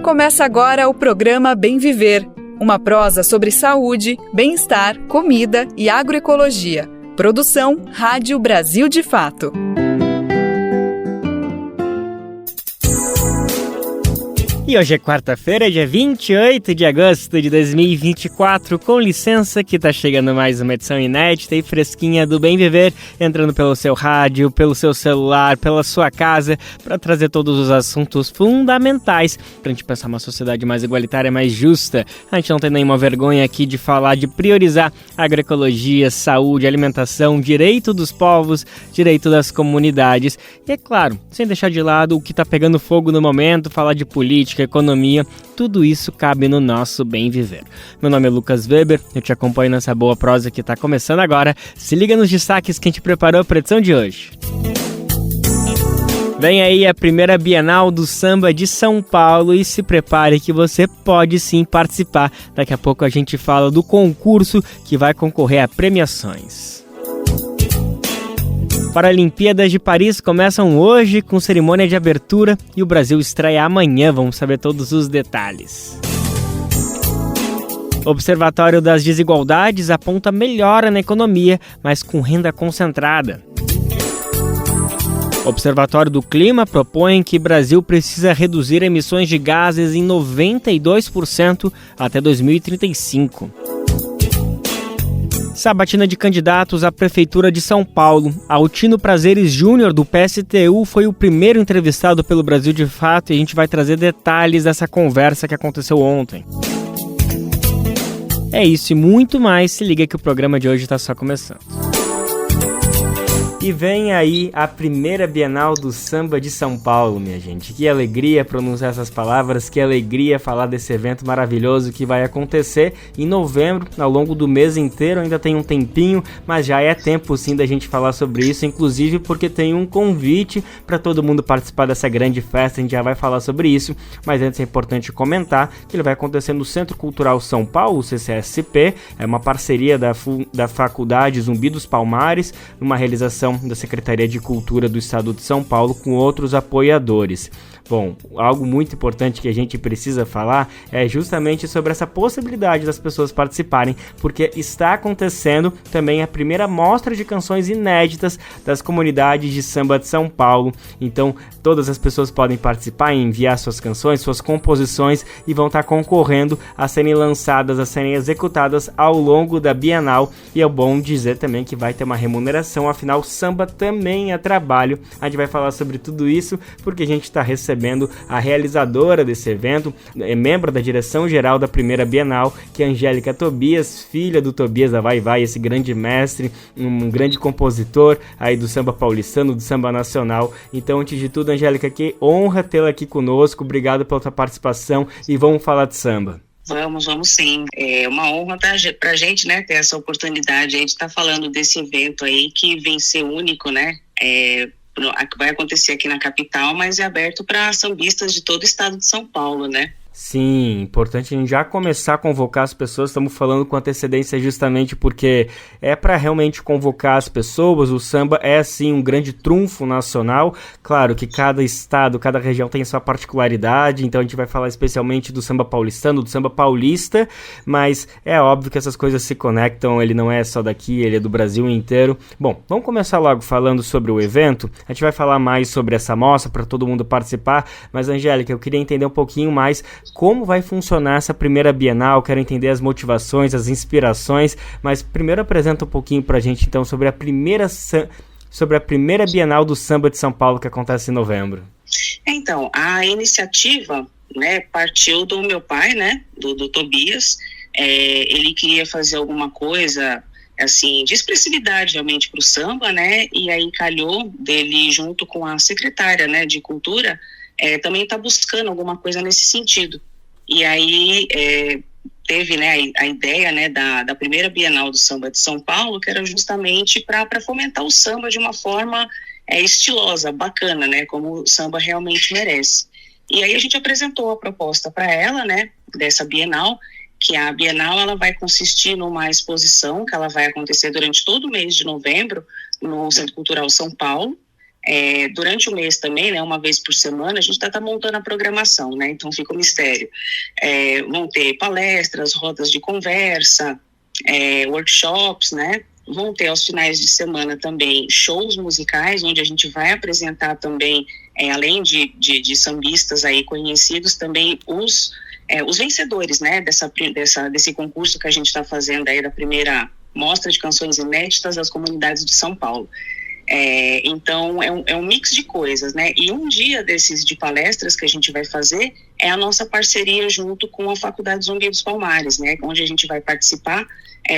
Começa agora o programa Bem Viver, uma prosa sobre saúde, bem-estar, comida e agroecologia. Produção Rádio Brasil de Fato. E hoje é quarta-feira, dia 28 de agosto de 2024. Com licença que tá chegando mais uma edição inédita e fresquinha do Bem Viver, entrando pelo seu rádio, pelo seu celular, pela sua casa, para trazer todos os assuntos fundamentais pra gente pensar uma sociedade mais igualitária, mais justa. A gente não tem nenhuma vergonha aqui de falar, de priorizar agroecologia, saúde, alimentação, direito dos povos, direito das comunidades. E é claro, sem deixar de lado o que tá pegando fogo no momento, falar de política, economia, tudo isso cabe no nosso Bem Viver. Meu nome é Lucas Weber, eu te acompanho nessa boa prosa que está começando agora. Se liga nos destaques que a gente preparou para a edição de hoje. Vem aí a primeira Bienal do Samba de São Paulo e se prepare que você pode sim participar. Daqui a pouco a gente fala do concurso que vai concorrer a premiações. Paralimpíadas de Paris começam hoje com cerimônia de abertura e o Brasil estreia amanhã, vamos saber todos os detalhes. O Observatório das Desigualdades aponta melhora na economia, mas com renda concentrada. O Observatório do Clima propõe que o Brasil precisa reduzir emissões de gases em 92% até 2035. Sabatina de candidatos à Prefeitura de São Paulo. Altino Prazeres Júnior, do PSTU, foi o primeiro entrevistado pelo Brasil de Fato e a gente vai trazer detalhes dessa conversa que aconteceu ontem. É isso e muito mais, se liga que o programa de hoje está só começando. E vem aí a primeira Bienal do Samba de São Paulo, minha gente. Que alegria pronunciar essas palavras, que alegria falar desse evento maravilhoso que vai acontecer em novembro, ao longo do mês inteiro. Ainda tem um tempinho, mas já é tempo sim da gente falar sobre isso, inclusive porque tem um convite para todo mundo participar dessa grande festa. A gente já vai falar sobre isso, mas antes é importante comentar que ele vai acontecer no Centro Cultural São Paulo, o CCSP. É uma parceria da Faculdade Zumbi dos Palmares, numa realização da Secretaria de Cultura do Estado de São Paulo com outros apoiadores. Bom, algo muito importante que a gente precisa falar é justamente sobre essa possibilidade das pessoas participarem, porque está acontecendo também a primeira mostra de canções inéditas das comunidades de samba de São Paulo. Então, todas as pessoas podem participar e enviar suas canções, suas composições e vão estar concorrendo a serem lançadas, a serem executadas ao longo da Bienal. E é bom dizer também que vai ter uma remuneração, afinal, samba também é trabalho. A gente vai falar sobre tudo isso porque a gente está recebendo a realizadora desse evento, é membro da direção geral da primeira Bienal, que é a Angélica Tobias, filha do Tobias da Vai Vai, esse grande mestre, um grande compositor aí do samba paulistano, do samba nacional. Então, antes de tudo, Angélica, que honra tê-la aqui conosco, obrigado pela sua participação e vamos falar de samba. Vamos sim. É uma honra pra gente, né, ter essa oportunidade aí de estar falando desse evento aí que vem ser único, né, que vai acontecer aqui na capital, mas é aberto para sambistas de todo o estado de São Paulo, né? Sim, importante a gente já começar a convocar as pessoas. Estamos falando com antecedência justamente porque é para realmente convocar as pessoas. O samba é sim um grande trunfo nacional. Claro que cada estado, cada região tem a sua particularidade, então a gente vai falar especialmente do samba paulistano, do samba paulista, mas é óbvio que essas coisas se conectam, ele não é só daqui, ele é do Brasil inteiro. Bom, vamos começar logo falando sobre o evento. A gente vai falar mais sobre essa mostra para todo mundo participar, mas Angélica, eu queria entender um pouquinho mais como vai funcionar essa primeira Bienal. Quero entender as motivações, as inspirações, mas primeiro apresenta um pouquinho pra gente então sobre a primeira Bienal do Samba de São Paulo que acontece em novembro. Então, a iniciativa, né, partiu do meu pai, né, do Tobias. Ele queria fazer alguma coisa assim, de expressividade realmente para o samba, né, e aí calhou dele junto com a secretária, né, de Cultura, também está buscando alguma coisa nesse sentido. E aí teve, né, a ideia, né, da primeira Bienal do Samba de São Paulo, que era justamente para fomentar o samba de uma forma estilosa, bacana, né, como o samba realmente merece. E aí a gente apresentou a proposta para ela, né, dessa Bienal, que a Bienal ela vai consistir numa exposição que ela vai acontecer durante todo o mês de novembro no Centro Cultural São Paulo. Durante o mês também, né, uma vez por semana, a gente tá montando a programação, né, então fica um mistério. Vão ter palestras, rodas de conversa, workshops, né, vão ter aos finais de semana também shows musicais, onde a gente vai apresentar também, além de sambistas aí conhecidos, também os vencedores, né, desse concurso que a gente está fazendo aí da primeira mostra de canções inéditas das comunidades de São Paulo. Então é um mix de coisas, né? E um dia desses de palestras que a gente vai fazer é a nossa parceria junto com a Faculdade Zumbi dos Palmares, né? Onde a gente vai participar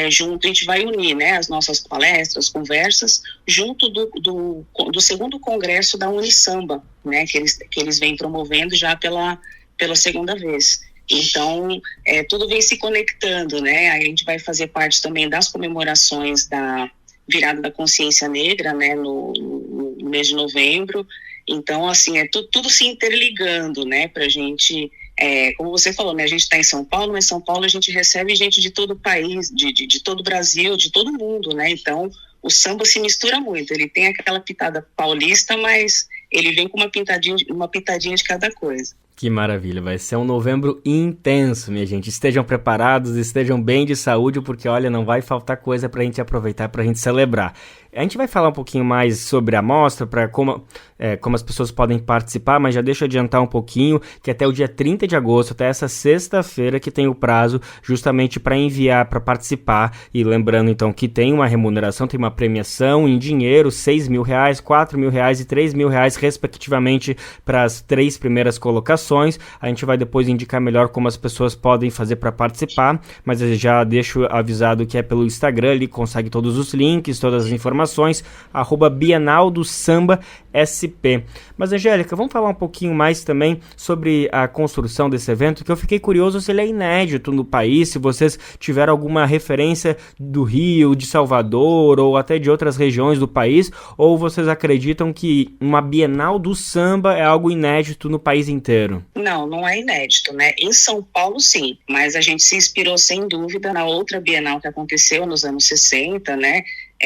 junto, a gente vai unir, né, as nossas palestras, conversas, junto do segundo congresso da Unisamba, né? Que eles vêm promovendo já pela segunda vez. Então, tudo vem se conectando, né? Aí a gente vai fazer parte também das comemorações da Virada da Consciência Negra, né, no mês de novembro. Então, assim, tudo se interligando, né, pra gente, como você falou, né, a gente está em São Paulo, mas São Paulo a gente recebe gente de todo o país, de todo o Brasil, de todo mundo, né, então o samba se mistura muito, ele tem aquela pitada paulista, mas ele vem com uma pitadinha de cada coisa. Que maravilha, vai ser um novembro intenso, minha gente. Estejam preparados, estejam bem de saúde, porque, olha, não vai faltar coisa pra gente aproveitar, pra gente celebrar. A gente vai falar um pouquinho mais sobre a mostra, para como as pessoas podem participar, mas já deixa eu adiantar um pouquinho, que até o dia 30 de agosto, até essa sexta-feira, que tem o prazo justamente para enviar, para participar. E lembrando, então, que tem uma remuneração, tem uma premiação em dinheiro, R$6.000, R$4.000 e R$3.000, respectivamente, para as 3 primeiras colocações. A gente vai depois indicar melhor como as pessoas podem fazer para participar, mas eu já deixo avisado que é pelo Instagram, ali consegue todos os links, todas as informações, @Bienal do Samba SP. Mas, Angélica, vamos falar um pouquinho mais também sobre a construção desse evento, que eu fiquei curioso se ele é inédito no país, se vocês tiveram alguma referência do Rio, de Salvador ou até de outras regiões do país, ou vocês acreditam que uma Bienal do Samba é algo inédito no país inteiro? Não é inédito, né? Em São Paulo, sim, mas a gente se inspirou, sem dúvida, na outra Bienal que aconteceu nos anos 60, né?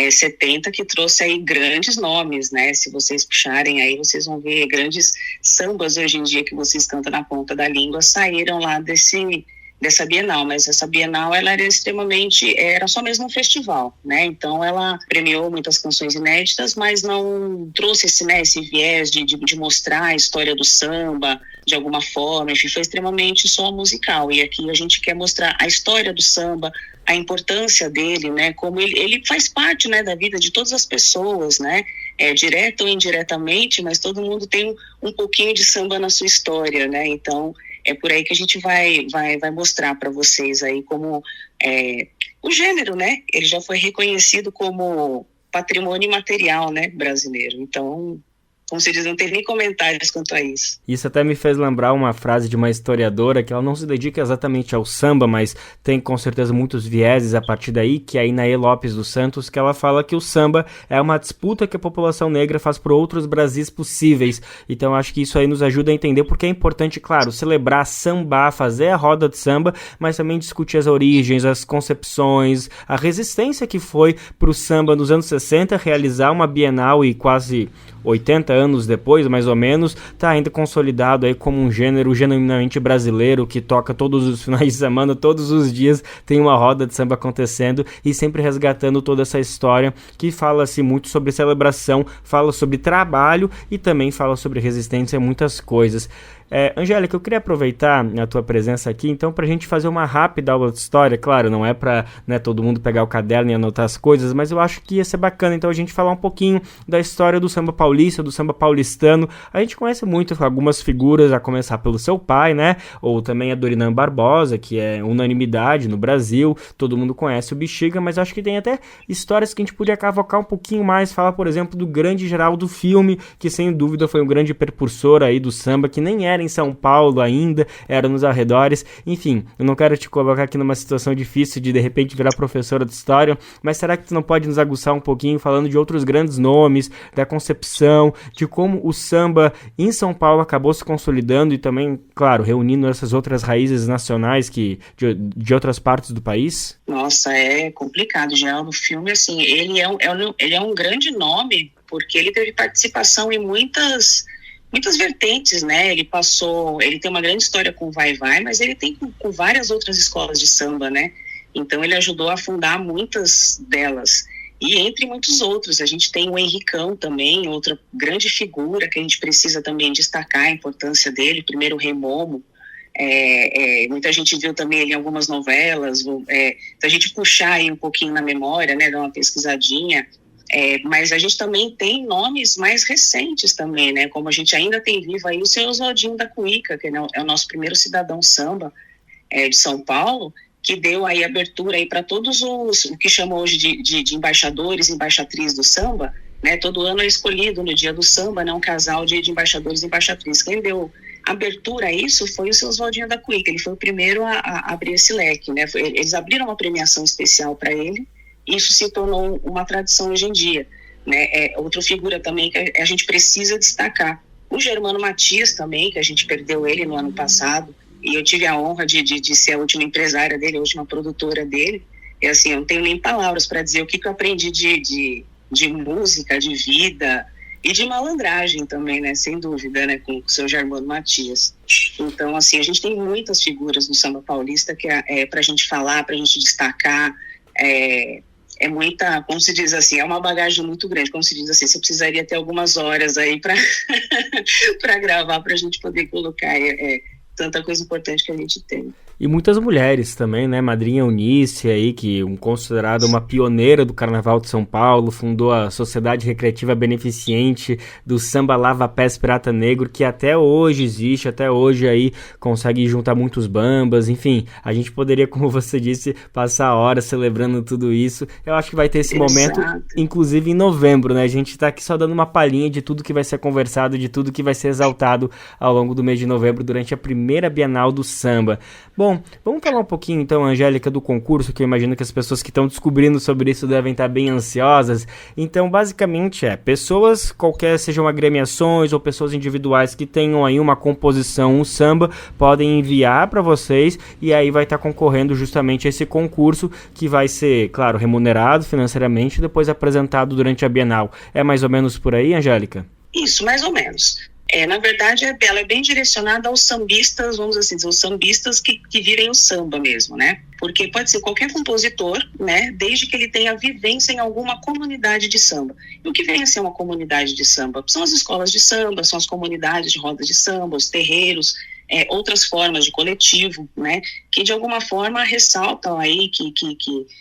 70, que trouxe aí grandes nomes, né? Se vocês puxarem aí, vocês vão ver grandes sambas hoje em dia que vocês cantam na ponta da língua, saíram lá dessa Bienal, mas essa Bienal, ela era só mesmo um festival, né? Então ela premiou muitas canções inéditas, mas não trouxe esse viés de mostrar a história do samba de alguma forma, enfim, foi extremamente só musical. E aqui a gente quer mostrar a história do samba, a importância dele, né? Como ele faz parte, né, da vida de todas as pessoas, né? Direto ou indiretamente, mas todo mundo tem um pouquinho de samba na sua história, né? Então é por aí que a gente vai mostrar para vocês aí como o gênero, né? Ele já foi reconhecido como patrimônio imaterial, né, brasileiro. Então, como se diz, não tem nem comentários quanto a isso. Isso até me fez lembrar uma frase de uma historiadora, que ela não se dedica exatamente ao samba, mas tem com certeza muitos vieses a partir daí, que é a Inaê Lopes dos Santos, que ela fala que o samba é uma disputa que a população negra faz por outros Brasis possíveis. Então acho que isso aí nos ajuda a entender porque é importante, claro, celebrar, sambar, fazer a roda de samba, mas também discutir as origens, as concepções, a resistência que foi para o samba nos anos 60 realizar uma Bienal e quase 80 anos depois, mais ou menos, está ainda consolidado aí como um gênero genuinamente brasileiro que toca todos os finais de semana, todos os dias tem uma roda de samba acontecendo e sempre resgatando toda essa história que fala-se muito sobre celebração, fala sobre trabalho e também fala sobre resistência a muitas coisas. Angélica, eu queria aproveitar a tua presença aqui, então, para a gente fazer uma rápida aula de história. Claro, não é para, né, todo mundo pegar o caderno e anotar as coisas, mas eu acho que ia ser bacana, então, a gente falar um pouquinho da história do samba paulista, do samba paulistano. A gente conhece muito algumas figuras, a começar pelo seu pai, né, ou também a Dorinã Barbosa, que é unanimidade no Brasil, todo mundo conhece o Bexiga, mas acho que tem até histórias que a gente podia cavocar um pouquinho mais, falar, por exemplo, do grande Geraldo Filme, que sem dúvida foi um grande precursor aí do samba, que nem era em São Paulo ainda, era nos arredores. Enfim, eu não quero te colocar aqui numa situação difícil de repente virar professora de história, mas será que tu não pode nos aguçar um pouquinho falando de outros grandes nomes, da concepção, de como o samba em São Paulo acabou se consolidando e também, claro, reunindo essas outras raízes nacionais de outras partes do país? Nossa, é complicado. Geraldo Filme, assim, ele é um grande nome porque ele teve participação em muitas vertentes, né? Ele tem uma grande história com o Vai-Vai, mas ele tem com várias outras escolas de samba, né? Então ele ajudou a fundar muitas delas. E entre muitos outros, a gente tem o Henricão também, outra grande figura que a gente precisa também destacar a importância dele. Primeiro o Rei Momo, muita gente viu também ele em algumas novelas, então a gente puxar aí um pouquinho na memória, né, dar uma pesquisadinha, mas a gente também tem nomes mais recentes também, né, como a gente ainda tem vivo aí o seu Oswaldinho da Cuíca, que é o nosso primeiro cidadão samba de São Paulo, que deu aí abertura aí para todos o que chamam hoje de embaixadores e embaixatrizes do samba, né? Todo ano é escolhido no dia do samba, né, um casal de embaixadores e embaixatrizes. Quem deu abertura a isso foi o seu Oswaldinho da Cuíca. Ele foi o primeiro a abrir esse leque, né? Eles abriram uma premiação especial para ele, e isso se tornou uma tradição hoje em dia, né? Outra figura também que a gente precisa destacar, o Germano Matias também, que a gente perdeu ele no ano passado, e eu tive a honra de ser a última empresária dele, a última produtora dele. E assim, eu não tenho nem palavras para dizer o que eu aprendi de música, de vida e de malandragem também, né? Sem dúvida, né? Com o seu Germano Matias. Então, assim, a gente tem muitas figuras no samba paulista que para a gente falar, para a gente destacar. É muita, como se diz assim, é uma bagagem muito grande. Como se diz assim, você precisaria ter algumas horas aí para gravar, para a gente poder colocar tanta coisa importante que a gente tem. E muitas mulheres também, né? Madrinha Eunice aí, que considerada uma pioneira do Carnaval de São Paulo, fundou a Sociedade Recreativa Beneficente do Samba Lava Pés Pirata Negro, que até hoje existe, até hoje aí consegue juntar muitos bambas, enfim, a gente poderia, como você disse, passar horas celebrando tudo isso. Eu acho que vai ter esse momento, inclusive em novembro, né? A gente tá aqui só dando uma palhinha de tudo que vai ser conversado, de tudo que vai ser exaltado ao longo do mês de novembro, durante a primeira Bienal do Samba. Bom, vamos falar um pouquinho então, Angélica, do concurso, que eu imagino que as pessoas que estão descobrindo sobre isso devem estar bem ansiosas. Então, basicamente pessoas, qualquer sejam agremiações ou pessoas individuais que tenham aí uma composição, um samba, podem enviar para vocês e aí vai estar concorrendo justamente a esse concurso que vai ser, claro, remunerado financeiramente e depois apresentado durante a Bienal. É mais ou menos por aí, Angélica? Isso, mais ou menos. Na verdade, ela é bem direcionada aos sambistas, vamos assim dizer, os sambistas que vivem o samba mesmo, né? Porque pode ser qualquer compositor, né? Desde que ele tenha vivência em alguma comunidade de samba. E o que vem a ser uma comunidade de samba? São as escolas de samba, são as comunidades de rodas de samba, os terreiros, outras formas de coletivo, né? Que de alguma forma ressaltam aí que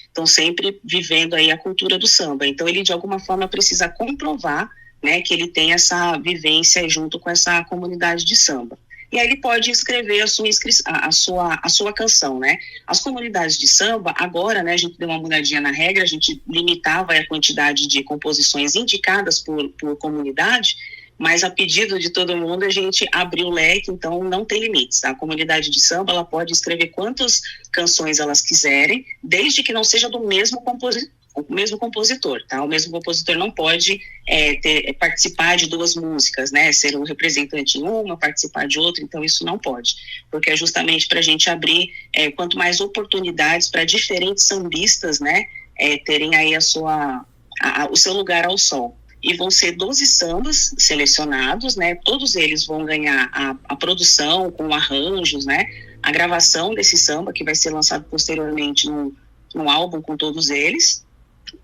estão sempre vivendo aí a cultura do samba. Então ele de alguma forma precisa comprovar, né, que ele tem essa vivência junto com essa comunidade de samba. E aí ele pode escrever a sua canção, né? As comunidades de samba, agora, né, a gente deu uma mudadinha na regra, a gente limitava a quantidade de composições indicadas por comunidade, mas a pedido de todo mundo a gente abriu o leque, então não tem limites. A comunidade de samba, ela pode escrever quantas canções elas quiserem, desde que não seja do mesmo compositor, tá? O mesmo compositor não pode participar de duas músicas, né? Ser um representante em uma, participar de outra, então isso não pode, porque é justamente para a gente abrir quanto mais oportunidades para diferentes sambistas, né? Terem aí o seu lugar ao sol. E vão ser 12 sambas selecionados, né? Todos eles vão ganhar a produção com arranjos, né? A gravação desse samba, que vai ser lançado posteriormente num álbum com todos eles.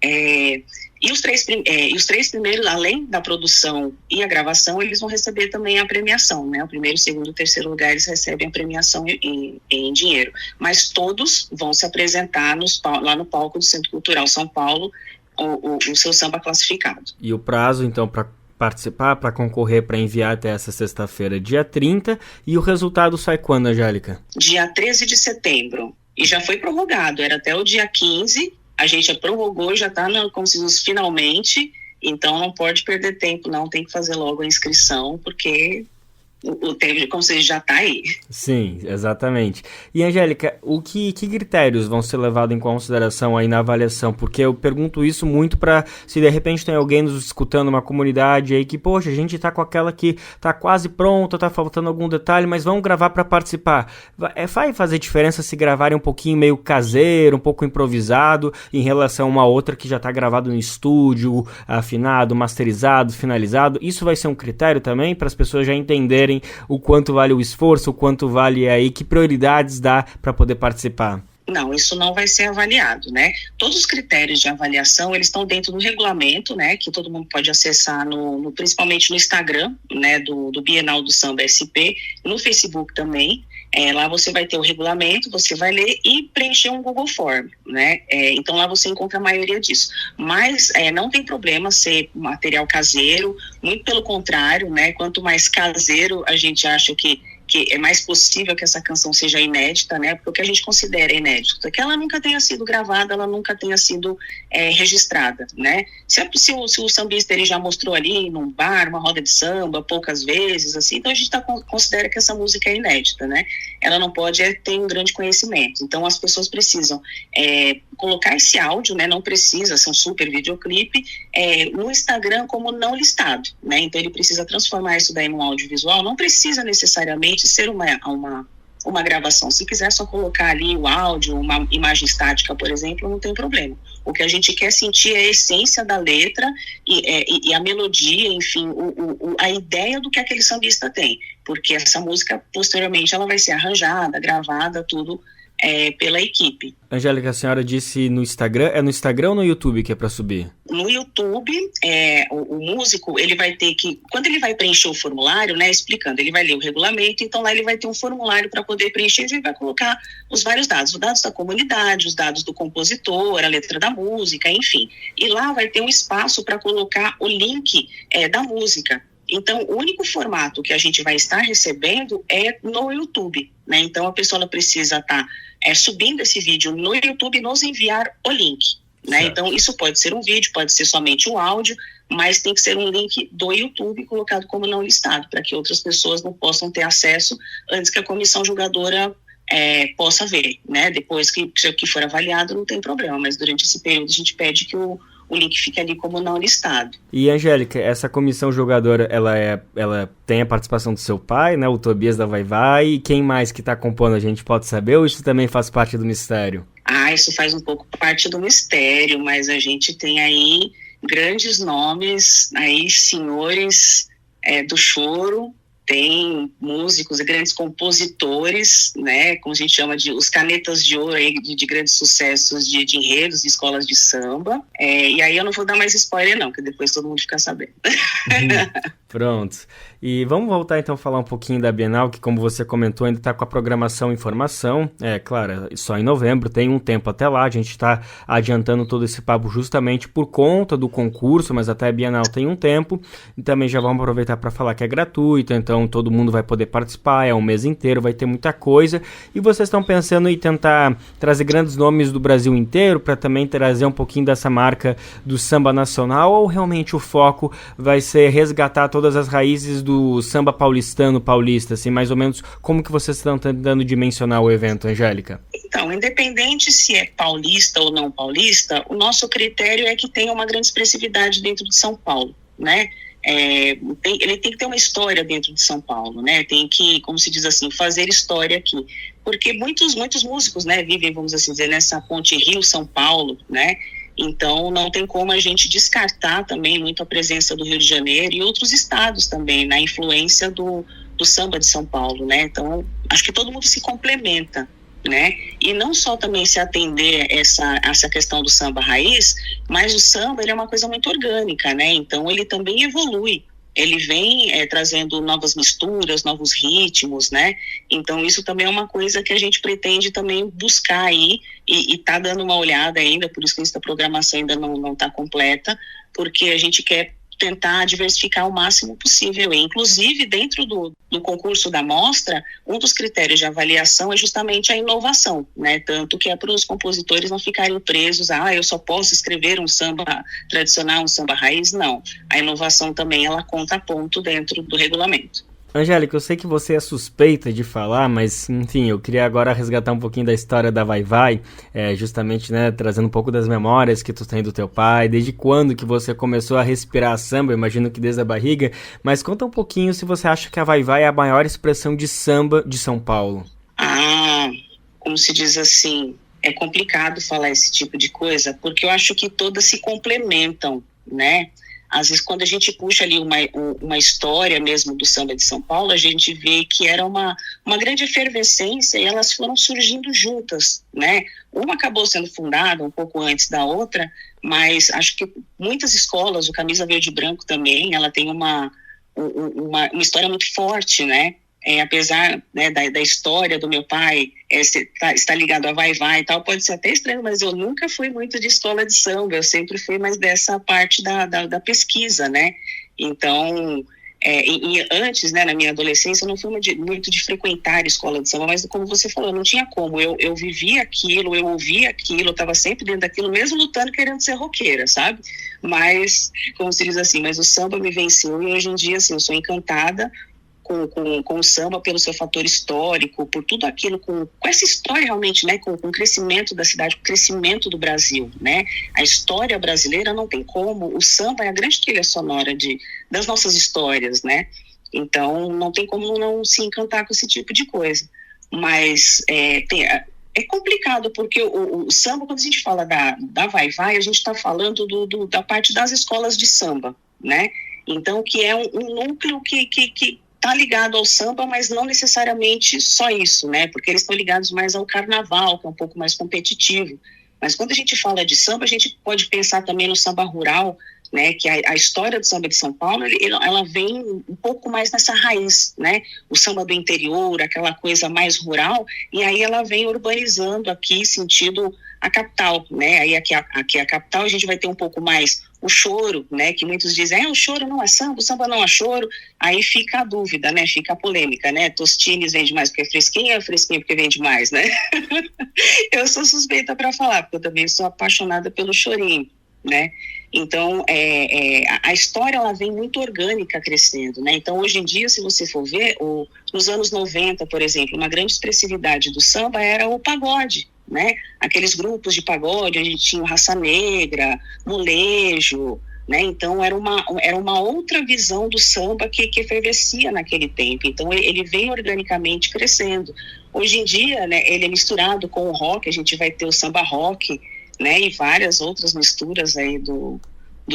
E os três primeiros, além da produção e a gravação, eles vão receber também a premiação, né? O primeiro, segundo e terceiro lugar, eles recebem a premiação em dinheiro. Mas todos vão se apresentar lá no palco do Centro Cultural São Paulo, o seu samba classificado. E o prazo, então, para participar, para concorrer, para enviar até essa sexta-feira, dia 30, e o resultado sai quando, Angélica? Dia 13 de setembro. E já foi prorrogado, era até o dia 15, a gente prorrogou e já está, como se diz, finalmente, então não pode perder tempo, não, tem que fazer logo a inscrição, porque o tempo, como se já está aí. Sim, exatamente. E, Angélica, que critérios vão ser levados em consideração aí na avaliação? Porque eu pergunto isso muito para se de repente tem alguém nos escutando, uma comunidade aí que, poxa, a gente tá com aquela que tá quase pronta, tá faltando algum detalhe, mas vamos gravar para participar. Vai fazer diferença se gravarem um pouquinho meio caseiro, um pouco improvisado, em relação a uma outra que já tá gravado no estúdio, afinado, masterizado, finalizado? Isso vai ser um critério também para as pessoas já entenderem o quanto vale o esforço, o quanto vale aí, que prioridades dá para poder participar? Não, isso não vai ser avaliado, né? Todos os critérios de avaliação, eles estão dentro do regulamento, né? Que todo mundo pode acessar, principalmente no Instagram, né? Do Bienal do Samba SP, no Facebook também. Lá você vai ter o regulamento, você vai ler e preencher um Google Form, né? Então lá você encontra a maioria disso. Mas não tem problema ser material caseiro, muito pelo contrário, né? Quanto mais caseiro a gente acha que é mais possível que essa canção seja inédita, né? Porque o que a gente considera inédito é que ela nunca tenha sido gravada, ela nunca tenha sido registrada, né? Se o sambista ele já mostrou ali num bar, uma roda de samba, poucas vezes, assim, então a gente considera que essa música é inédita, né? Ela não pode ter um grande conhecimento. Então as pessoas precisam colocar esse áudio, né? Não precisa ser um super videoclipe no Instagram como não listado, né? Então ele precisa transformar isso daí num audiovisual, não precisa necessariamente ser uma gravação. Se quiser só colocar ali o áudio, uma imagem estática, por exemplo, não tem problema. O que a gente quer sentir é a essência da letra e a melodia, enfim, a ideia do que aquele sambista tem, porque essa música, posteriormente, ela vai ser arranjada, gravada, tudo pela equipe. Angélica, a senhora disse no Instagram, é no Instagram ou no YouTube que é para subir? No YouTube, o músico, ele vai ter que, quando ele vai preencher o formulário, né, explicando, ele vai ler o regulamento, então lá ele vai ter um formulário para poder preencher, ele vai colocar os vários dados, os dados da comunidade, os dados do compositor, a letra da música, enfim. E lá vai ter um espaço para colocar o link da música. Então, o único formato que a gente vai estar recebendo é no YouTube, né? Então, a pessoa ela precisa estar subindo esse vídeo no YouTube e nos enviar o link, né? Então, isso pode ser um vídeo, pode ser somente um áudio, mas tem que ser um link do YouTube colocado como não listado, para que outras pessoas não possam ter acesso antes que a comissão julgadora possa ver, né? Depois que for avaliado, não tem problema, mas durante esse período a gente pede que o link fica ali como não listado. E, Angélica, essa comissão julgadora, ela tem a participação do seu pai, né, o Tobias da Vai Vai, e quem mais que está compondo a gente pode saber, ou isso também faz parte do mistério? Isso faz um pouco parte do mistério, mas a gente tem aí grandes nomes, aí senhores do choro, tem músicos e grandes compositores, né, como a gente chama de os canetas de ouro aí, de grandes sucessos de enredos de escolas de samba, e aí eu não vou dar mais spoiler não, que depois todo mundo fica sabendo. Pronto. E vamos voltar então a falar um pouquinho da Bienal, que como você comentou, ainda está com a programação em formação. Claro, só em novembro, tem um tempo até lá, a gente está adiantando todo esse papo justamente por conta do concurso, mas até a Bienal tem um tempo. E também já vamos aproveitar para falar que é gratuito, então todo mundo vai poder participar, é um mês inteiro, vai ter muita coisa. E vocês estão pensando em tentar trazer grandes nomes do Brasil inteiro, para também trazer um pouquinho dessa marca do samba nacional, ou realmente o foco vai ser resgatar todas as raízes do samba paulista, assim, mais ou menos como que vocês estão tentando dimensionar o evento, Angélica? Então, independente se é paulista ou não paulista, o nosso critério é que tenha uma grande expressividade dentro de São Paulo, né? Ele tem que ter uma história dentro de São Paulo, né? Tem que, como se diz assim, fazer história aqui. Porque muitos músicos, né, vivem, vamos assim dizer, nessa ponte Rio-São Paulo, né? Então, não tem como a gente descartar também muito a presença do Rio de Janeiro e outros estados também, na influência do samba de São Paulo, né? Então, acho que todo mundo se complementa, né? E não só também se atender essa questão do samba raiz, mas o samba ele é uma coisa muito orgânica, né? Então, ele também evolui. Ele vem trazendo novas misturas, novos ritmos, né? Então, isso também é uma coisa que a gente pretende também buscar aí e tá dando uma olhada ainda, por isso que essa programação ainda não está completa, porque a gente quer tentar diversificar o máximo possível. E, inclusive, dentro do concurso da mostra, um dos critérios de avaliação é justamente a inovação, né? Tanto que é para os compositores não ficarem presos eu só posso escrever um samba tradicional, um samba raiz, não. A inovação também, ela conta ponto dentro do regulamento. Angélica, eu sei que você é suspeita de falar, mas, enfim, eu queria agora resgatar um pouquinho da história da Vai Vai, justamente, né, trazendo um pouco das memórias que tu tem do teu pai, desde quando que você começou a respirar samba, eu imagino que desde a barriga, mas conta um pouquinho se você acha que a Vai Vai é a maior expressão de samba de São Paulo. Como se diz assim, é complicado falar esse tipo de coisa, porque eu acho que todas se complementam, né? Às vezes, quando a gente puxa ali uma história mesmo do samba de São Paulo, a gente vê que era uma grande efervescência e elas foram surgindo juntas, né? Uma acabou sendo fundada um pouco antes da outra, mas acho que muitas escolas, o Camisa Verde e Branco também, ela tem uma história muito forte, né? Apesar, né, da história do meu pai está ligado a Vai Vai e tal, pode ser até estranho, mas eu nunca fui muito de escola de samba, eu sempre fui mais dessa parte da pesquisa, né? Então, antes, né, na minha adolescência, eu não fui muito de frequentar a escola de samba, mas como você falou, não tinha como, eu vivia aquilo, eu ouvia aquilo, eu estava sempre dentro daquilo, mesmo lutando querendo ser roqueira, sabe? Mas, como se diz assim, mas o samba me venceu e hoje em dia, assim, eu sou encantada com o samba pelo seu fator histórico, por tudo aquilo, com essa história realmente, né, com o crescimento da cidade, com o crescimento do Brasil, né? A história brasileira não tem como, o samba é a grande trilha sonora das nossas histórias, né? Então não tem como não se encantar com esse tipo de coisa. Mas é complicado, porque o samba, quando a gente fala da Vai Vai, a gente está falando da parte das escolas de samba, né? Então, que é um núcleo que está ligado ao samba, mas não necessariamente só isso, né? Porque eles estão ligados mais ao carnaval, que é um pouco mais competitivo. Mas quando a gente fala de samba, a gente pode pensar também no samba rural, né? Que a história do samba de São Paulo, ela vem um pouco mais nessa raiz, né? O samba do interior, aquela coisa mais rural, e aí ela vem urbanizando aqui, sentido a capital, né? Aí aqui a capital a gente vai ter um pouco mais o choro, né? Que muitos dizem, o choro não é samba, o samba não é choro. Aí fica a dúvida, né? Fica a polêmica, né? Tostines vende mais porque é fresquinha porque vende mais, né? Eu sou suspeita para falar, porque eu também sou apaixonada pelo chorinho, né? Então, a história, ela vem muito orgânica crescendo, né? Então, hoje em dia, se você for ver, nos anos 90, por exemplo, uma grande expressividade do samba era o pagode, né? Aqueles grupos de pagode, onde tinha o Raça Negra, Molejo, né? Então, era uma outra visão do samba que efervescia naquele tempo. Então, ele vem organicamente crescendo. Hoje em dia, né, ele é misturado com o rock, a gente vai ter o samba rock, né, e várias outras misturas aí do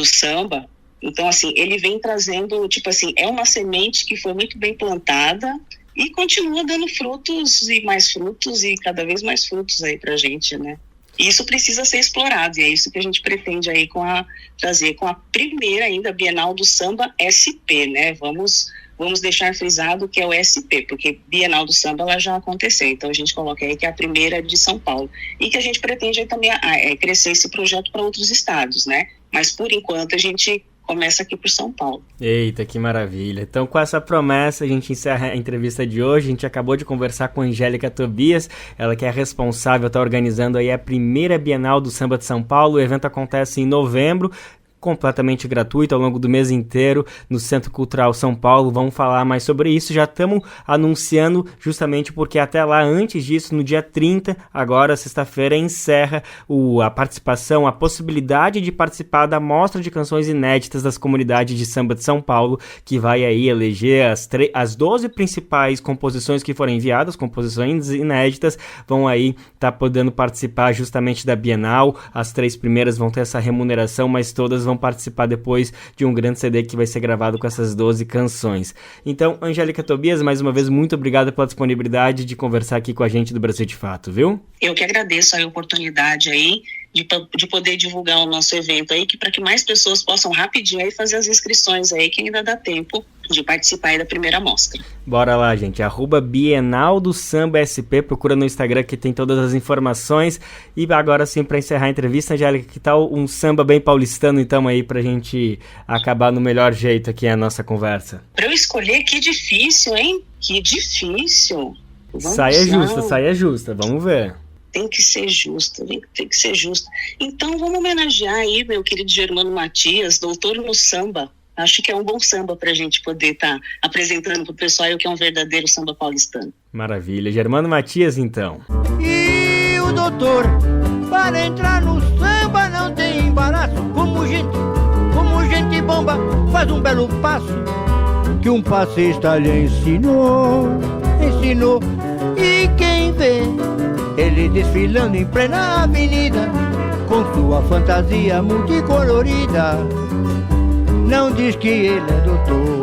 samba. Então, assim, ele vem trazendo, tipo assim, é uma semente que foi muito bem plantada e continua dando frutos e cada vez mais frutos aí pra gente, né? E isso precisa ser explorado, e é isso que a gente pretende aí trazer com a primeira ainda Bienal do Samba SP, né? Vamos deixar frisado que é o SP, porque Bienal do Samba ela já aconteceu, então a gente coloca aí que é a primeira de São Paulo, e que a gente pretende aí também crescer esse projeto para outros estados, né? Mas por enquanto a gente começa aqui por São Paulo. Eita, que maravilha. Então, com essa promessa, a gente encerra a entrevista de hoje. A gente acabou de conversar com a Angélica Tobias, ela que é responsável, está organizando aí a primeira Bienal do Samba de São Paulo. O evento acontece em novembro, completamente gratuito ao longo do mês inteiro no Centro Cultural São Paulo. Vamos falar mais sobre isso, já estamos anunciando justamente porque até lá, antes disso, no dia 30, agora sexta-feira, encerra a participação, a possibilidade de participar da Mostra de Canções Inéditas das Comunidades de Samba de São Paulo, que vai aí eleger as 12 principais composições que foram enviadas, composições inéditas, vão aí estar podendo participar justamente da Bienal. As 3 primeiras vão ter essa remuneração, mas todas vão participar depois de um grande CD que vai ser gravado com essas 12 canções. Então, Angélica Tobias, mais uma vez, muito obrigada pela disponibilidade de conversar aqui com a gente do Brasil de Fato, viu? Eu que agradeço a oportunidade aí de poder divulgar o nosso evento aí, para que mais pessoas possam rapidinho aí fazer as inscrições aí, que ainda dá tempo de participar aí da primeira mostra. Bora lá, gente, @Bienal do Samba SP, procura no Instagram que tem todas as informações. E agora sim, para encerrar a entrevista, Angélica, que tal um samba bem paulistano então aí pra gente acabar no melhor jeito aqui a nossa conversa? Pra eu escolher, que difícil, hein? Que difícil. Saia justa, vamos ver. Tem que ser justa, tem que ser justa. Então vamos homenagear aí meu querido Germano Matias, doutor no samba, Acho que é um bom samba para a gente poder estar apresentando para o pessoal o que é um verdadeiro samba paulistano. Maravilha. Germano Matias, então. E o doutor, para entrar no samba não tem embaraço. Como gente bomba, faz um belo passo que um passista lhe ensinou. E quem vê ele desfilando em plena avenida com sua fantasia multicolorida, não diz que ele é doutor.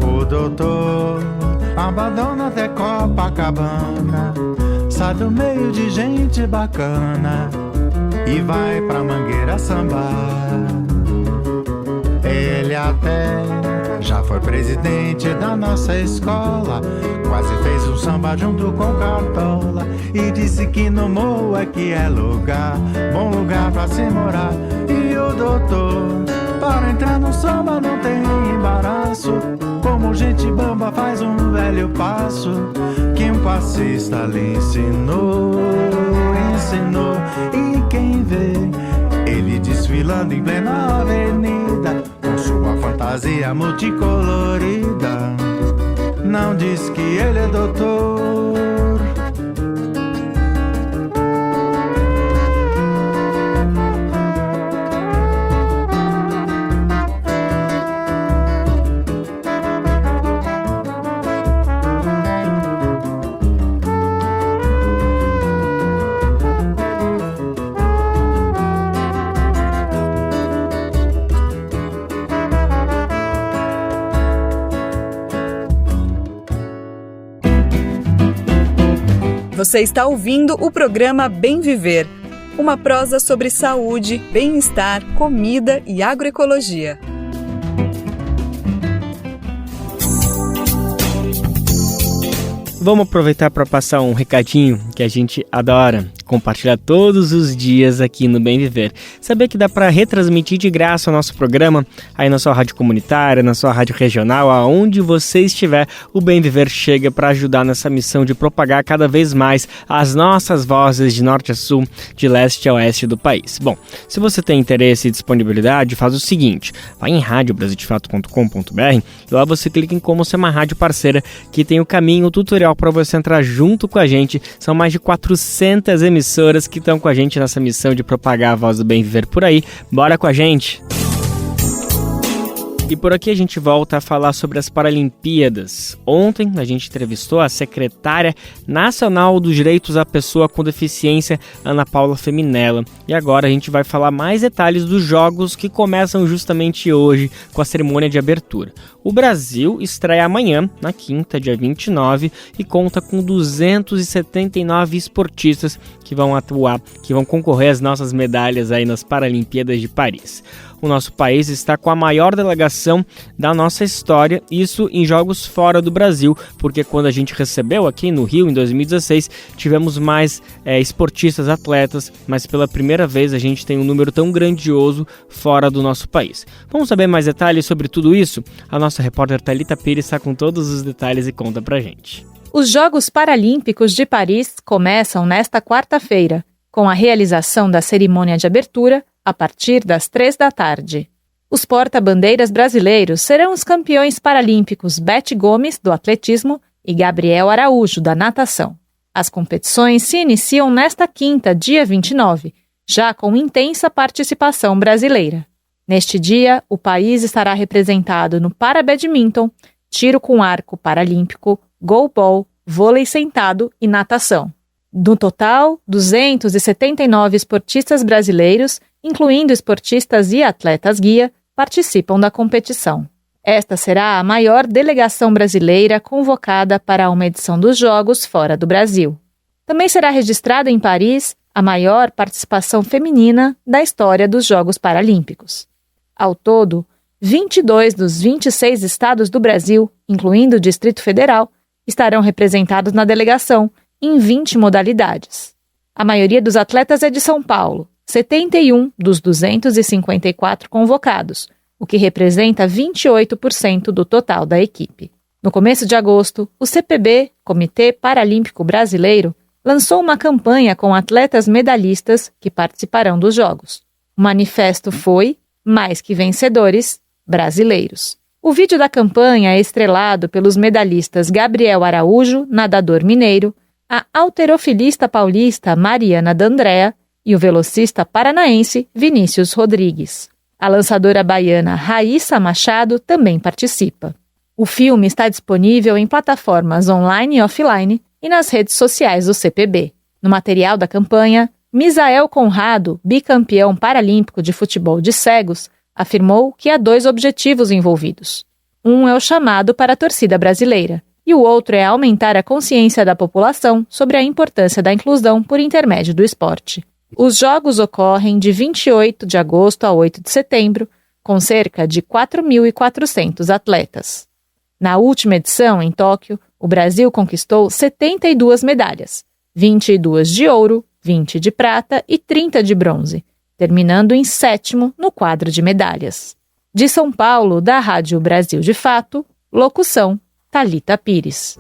O doutor abandona até Copacabana, sai do meio de gente bacana e vai pra Mangueira sambar. Ele até já foi presidente da nossa escola, quase fez um samba junto com Cartola e disse que no morro é que é lugar, bom lugar pra se morar. E o doutor, para entrar no samba não tem embaraço, como gente bamba faz um velho passo que um passista lhe ensinou. E quem vê ele desfilando em plena avenida com sua fantasia multicolorida, não diz que ele é doutor. Você está ouvindo o programa Bem Viver, uma prosa sobre saúde, bem-estar, comida e agroecologia. Vamos aproveitar para passar um recadinho que a gente adora compartilhar todos os dias aqui no Bem Viver. Saber que dá para retransmitir de graça o nosso programa aí na sua rádio comunitária, na sua rádio regional, aonde você estiver, o Bem Viver chega para ajudar nessa missão de propagar cada vez mais as nossas vozes de norte a sul, de leste a oeste do país. Bom, se você tem interesse e disponibilidade, faz o seguinte, vai em radiobrasildefato.com.br e lá você clica em como ser uma rádio parceira, que tem o caminho, o tutorial para você entrar junto com a gente. São mais de 400 emissoras que estão com a gente nessa missão de propagar a voz do Bem Viver por aí. Bora com a gente! E por aqui a gente volta a falar sobre as Paralimpíadas. Ontem a gente entrevistou a secretária nacional dos direitos à pessoa com deficiência, Ana Paula Feminella. E agora a gente vai falar mais detalhes dos jogos que começam justamente hoje com a cerimônia de abertura. O Brasil estreia amanhã, na quinta, dia 29, e conta com 279 esportistas que vão atuar, que vão concorrer às nossas medalhas aí nas Paralimpíadas de Paris. O nosso país está com a maior delegação da nossa história, isso em jogos fora do Brasil, porque quando a gente recebeu aqui no Rio, em 2016, tivemos mais esportistas, atletas, mas pela primeira vez a gente tem um número tão grandioso fora do nosso país. Vamos saber mais detalhes sobre tudo isso? A nossa repórter Thalita Pires está com todos os detalhes e conta pra gente. Os Jogos Paralímpicos de Paris começam nesta quarta-feira, com a realização da cerimônia de abertura a partir das 3 da tarde. Os porta-bandeiras brasileiros serão os campeões paralímpicos Beth Gomes, do atletismo, e Gabriel Araújo, da natação. As competições se iniciam nesta quinta, dia 29, já com intensa participação brasileira. Neste dia, o país estará representado no parabadminton, tiro com arco paralímpico, goalball, vôlei sentado e natação. No total, 279 esportistas brasileiros, incluindo esportistas e atletas guia, participam da competição. Esta será a maior delegação brasileira convocada para uma edição dos Jogos fora do Brasil. Também será registrada em Paris a maior participação feminina da história dos Jogos Paralímpicos. Ao todo, 22 dos 26 estados do Brasil, incluindo o Distrito Federal, estarão representados na delegação, em 20 modalidades. A maioria dos atletas é de São Paulo, 71 dos 254 convocados, o que representa 28% do total da equipe. No começo de agosto, o CPB, Comitê Paralímpico Brasileiro, lançou uma campanha com atletas medalhistas que participarão dos Jogos. O manifesto foi Mais que Vencedores, Brasileiros. O vídeo da campanha é estrelado pelos medalhistas Gabriel Araújo, nadador mineiro, a halterofilista paulista Mariana D'Andrea e o velocista paranaense Vinícius Rodrigues. A lançadora baiana Raíssa Machado também participa. O filme está disponível em plataformas online e offline e nas redes sociais do CPB. No material da campanha, Misael Conrado, bicampeão paralímpico de futebol de cegos, afirmou que há 2 objetivos envolvidos. Um é o chamado para a torcida brasileira, e o outro é aumentar a consciência da população sobre a importância da inclusão por intermédio do esporte. Os Jogos ocorrem de 28 de agosto a 8 de setembro, com cerca de 4.400 atletas. Na última edição, em Tóquio, o Brasil conquistou 72 medalhas, 22 de ouro, 20 de prata e 30 de bronze, terminando em 7º no quadro de medalhas. De São Paulo, da Rádio Brasil de Fato, locução Thalita Pires.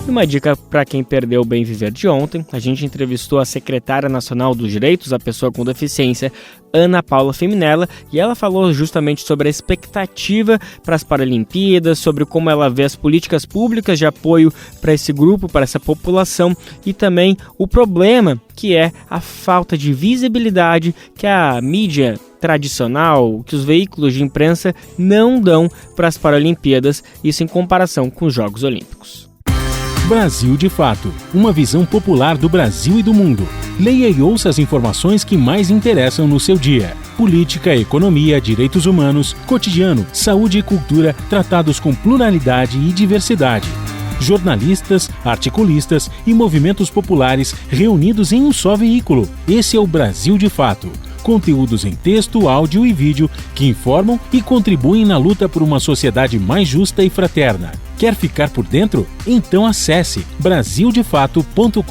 Uma dica para quem perdeu o Bem Viver de ontem, a gente entrevistou a secretária nacional dos Direitos da Pessoa com Deficiência, Ana Paula Feminella, e ela falou justamente sobre a expectativa para as Paralimpíadas, sobre como ela vê as políticas públicas de apoio para esse grupo, para essa população, e também o problema que é a falta de visibilidade que a mídia tradicional, que os veículos de imprensa não dão para as Paralimpíadas, isso em comparação com os Jogos Olímpicos. Brasil de Fato, uma visão popular do Brasil e do mundo. Leia e ouça as informações que mais interessam no seu dia. Política, economia, direitos humanos, cotidiano, saúde e cultura, tratados com pluralidade e diversidade. Jornalistas, articulistas e movimentos populares reunidos em um só veículo. Esse é o Brasil de Fato. Conteúdos em texto, áudio e vídeo que informam e contribuem na luta por uma sociedade mais justa e fraterna. Quer ficar por dentro? Então acesse brasildefato.com.br.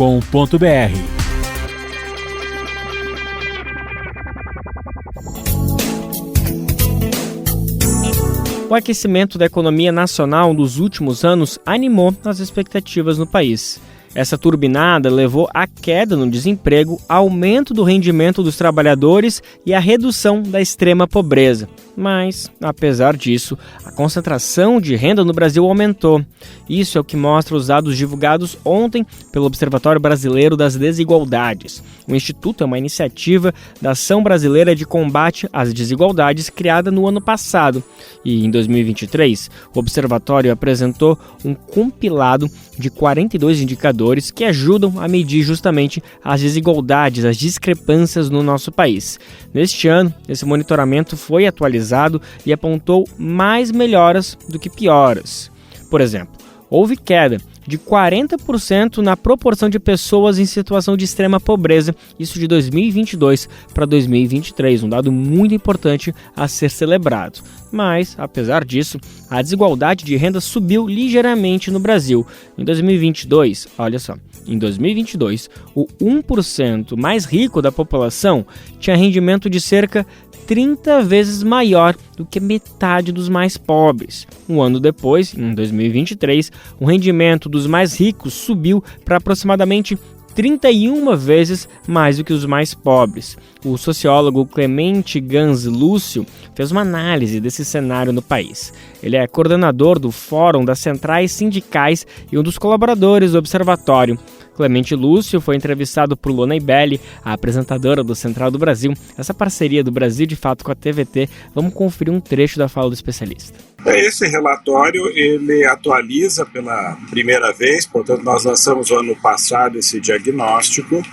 O aquecimento da economia nacional nos últimos anos animou as expectativas no país. Essa turbinada levou à queda no desemprego, aumento do rendimento dos trabalhadores e à redução da extrema pobreza. Mas, apesar disso, a concentração de renda no Brasil aumentou. Isso é o que mostram os dados divulgados ontem pelo Observatório Brasileiro das Desigualdades. O Instituto é uma iniciativa da Ação Brasileira de Combate às Desigualdades criada no ano passado. E em 2023, o Observatório apresentou um compilado de 42 indicadores que ajudam a medir justamente as desigualdades, as discrepâncias no nosso país. Neste ano, esse monitoramento foi atualizado e apontou mais melhoras do que pioras. Por exemplo, houve queda de 40% na proporção de pessoas em situação de extrema pobreza, isso de 2022 para 2023, um dado muito importante a ser celebrado. Mas, apesar disso, a desigualdade de renda subiu ligeiramente no Brasil. Em 2022, olha só, em 2022, o 1% mais rico da população tinha rendimento de cerca 30 vezes maior do que metade dos mais pobres. Um ano depois, em 2023, o rendimento dos mais ricos subiu para aproximadamente 31 vezes mais do que os mais pobres. O sociólogo Clemente Gans Lúcio fez uma análise desse cenário no país. Ele é coordenador do Fórum das Centrais Sindicais e um dos colaboradores do Observatório. Clemente Lúcio foi entrevistado por Lona Ibelli, a apresentadora do Central do Brasil. Essa parceria do Brasil de Fato com a TVT, vamos conferir um trecho da fala do especialista. Esse relatório, ele atualiza pela primeira vez, portanto nós lançamos no ano passado esse diagnóstico,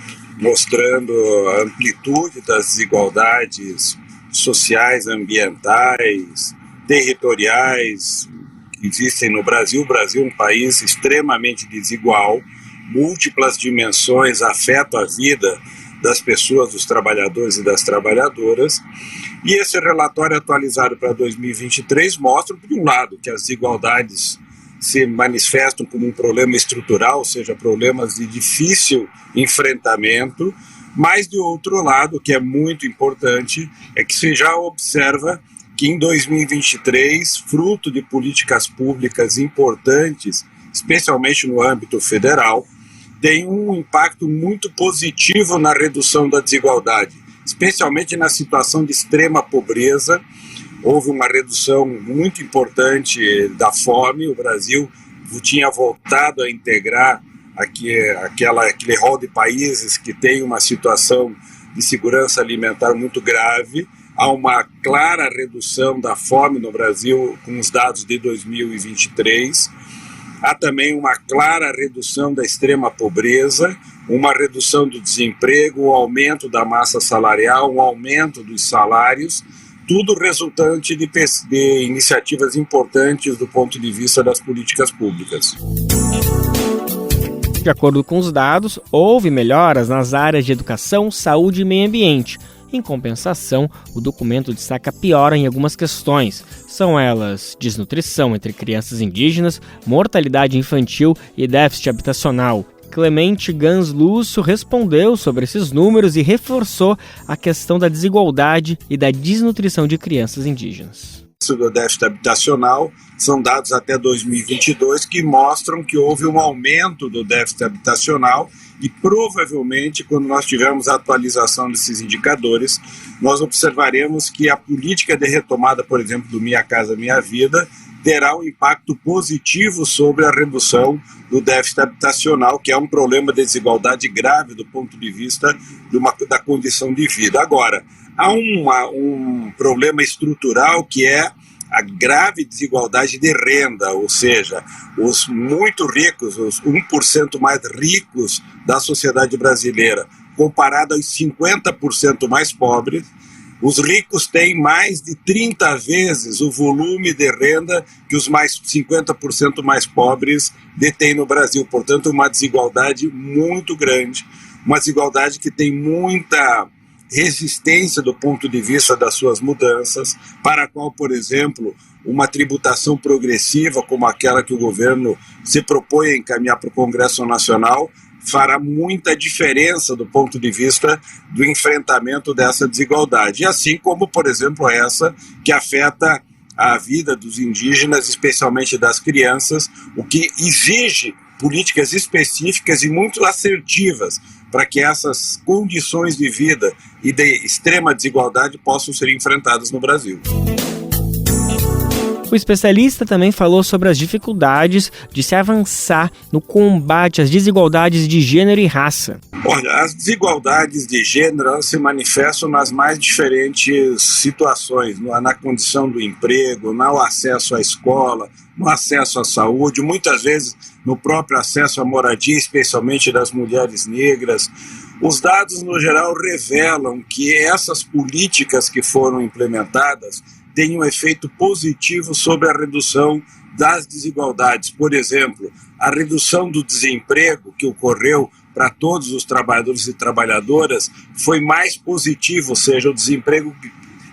mostrando a amplitude das desigualdades sociais, ambientais, territoriais que existem no Brasil. O Brasil é um país extremamente desigual, múltiplas dimensões afetam a vida das pessoas, dos trabalhadores e das trabalhadoras. E esse relatório atualizado para 2023 mostra, por um lado, que as desigualdades se manifestam como um problema estrutural, ou seja, problemas de difícil enfrentamento, mas, de outro lado, o que é muito importante, é que se já observa que em 2023, fruto de políticas públicas importantes, especialmente no âmbito federal, tem um impacto muito positivo na redução da desigualdade, especialmente na situação de extrema pobreza. Houve uma redução muito importante da fome. O Brasil tinha voltado a integrar aquele rol de países que tem uma situação de segurança alimentar muito grave. Há uma clara redução da fome no Brasil com os dados de 2023. Há também uma clara redução da extrema pobreza, uma redução do desemprego, um aumento da massa salarial, um aumento dos salários, tudo resultante de iniciativas importantes do ponto de vista das políticas públicas. De acordo com os dados, houve melhoras nas áreas de educação, saúde e meio ambiente. Em compensação, o documento destaca piora em algumas questões. São elas desnutrição entre crianças indígenas, mortalidade infantil e déficit habitacional. Clemente Gans Lúcio respondeu sobre esses números e reforçou a questão da desigualdade e da desnutrição de crianças indígenas. Do déficit habitacional são dados até 2022 que mostram que houve um aumento do déficit habitacional e provavelmente quando nós tivermos a atualização desses indicadores nós observaremos que a política de retomada, por exemplo, do Minha Casa Minha Vida terá um impacto positivo sobre a redução do déficit habitacional, que é um problema de desigualdade grave do ponto de vista da condição de vida. Agora, há um problema estrutural que é a grave desigualdade de renda, ou seja, os muito ricos, os 1% mais ricos da sociedade brasileira, comparado aos 50% mais pobres, os ricos têm mais de 30 vezes o volume de renda que os 50% mais pobres detêm no Brasil. Portanto, uma desigualdade muito grande, uma desigualdade que tem muita resistência do ponto de vista das suas mudanças, para a qual, por exemplo, uma tributação progressiva como aquela que o governo se propõe a encaminhar para o Congresso Nacional fará muita diferença do ponto de vista do enfrentamento dessa desigualdade, assim como, por exemplo, essa que afeta a vida dos indígenas, especialmente das crianças, o que exige políticas específicas e muito assertivas para que essas condições de vida e de extrema desigualdade possam ser enfrentadas no Brasil. O especialista também falou sobre as dificuldades de se avançar no combate às desigualdades de gênero e raça. Olha, as desigualdades de gênero se manifestam nas mais diferentes situações, na condição do emprego, no acesso à escola, no acesso à saúde, muitas vezes no próprio acesso à moradia, especialmente das mulheres negras. Os dados, no geral, revelam que essas políticas que foram implementadas têm um efeito positivo sobre a redução das desigualdades. Por exemplo, a redução do desemprego que ocorreu para todos os trabalhadores e trabalhadoras foi mais positivo, ou seja, o desemprego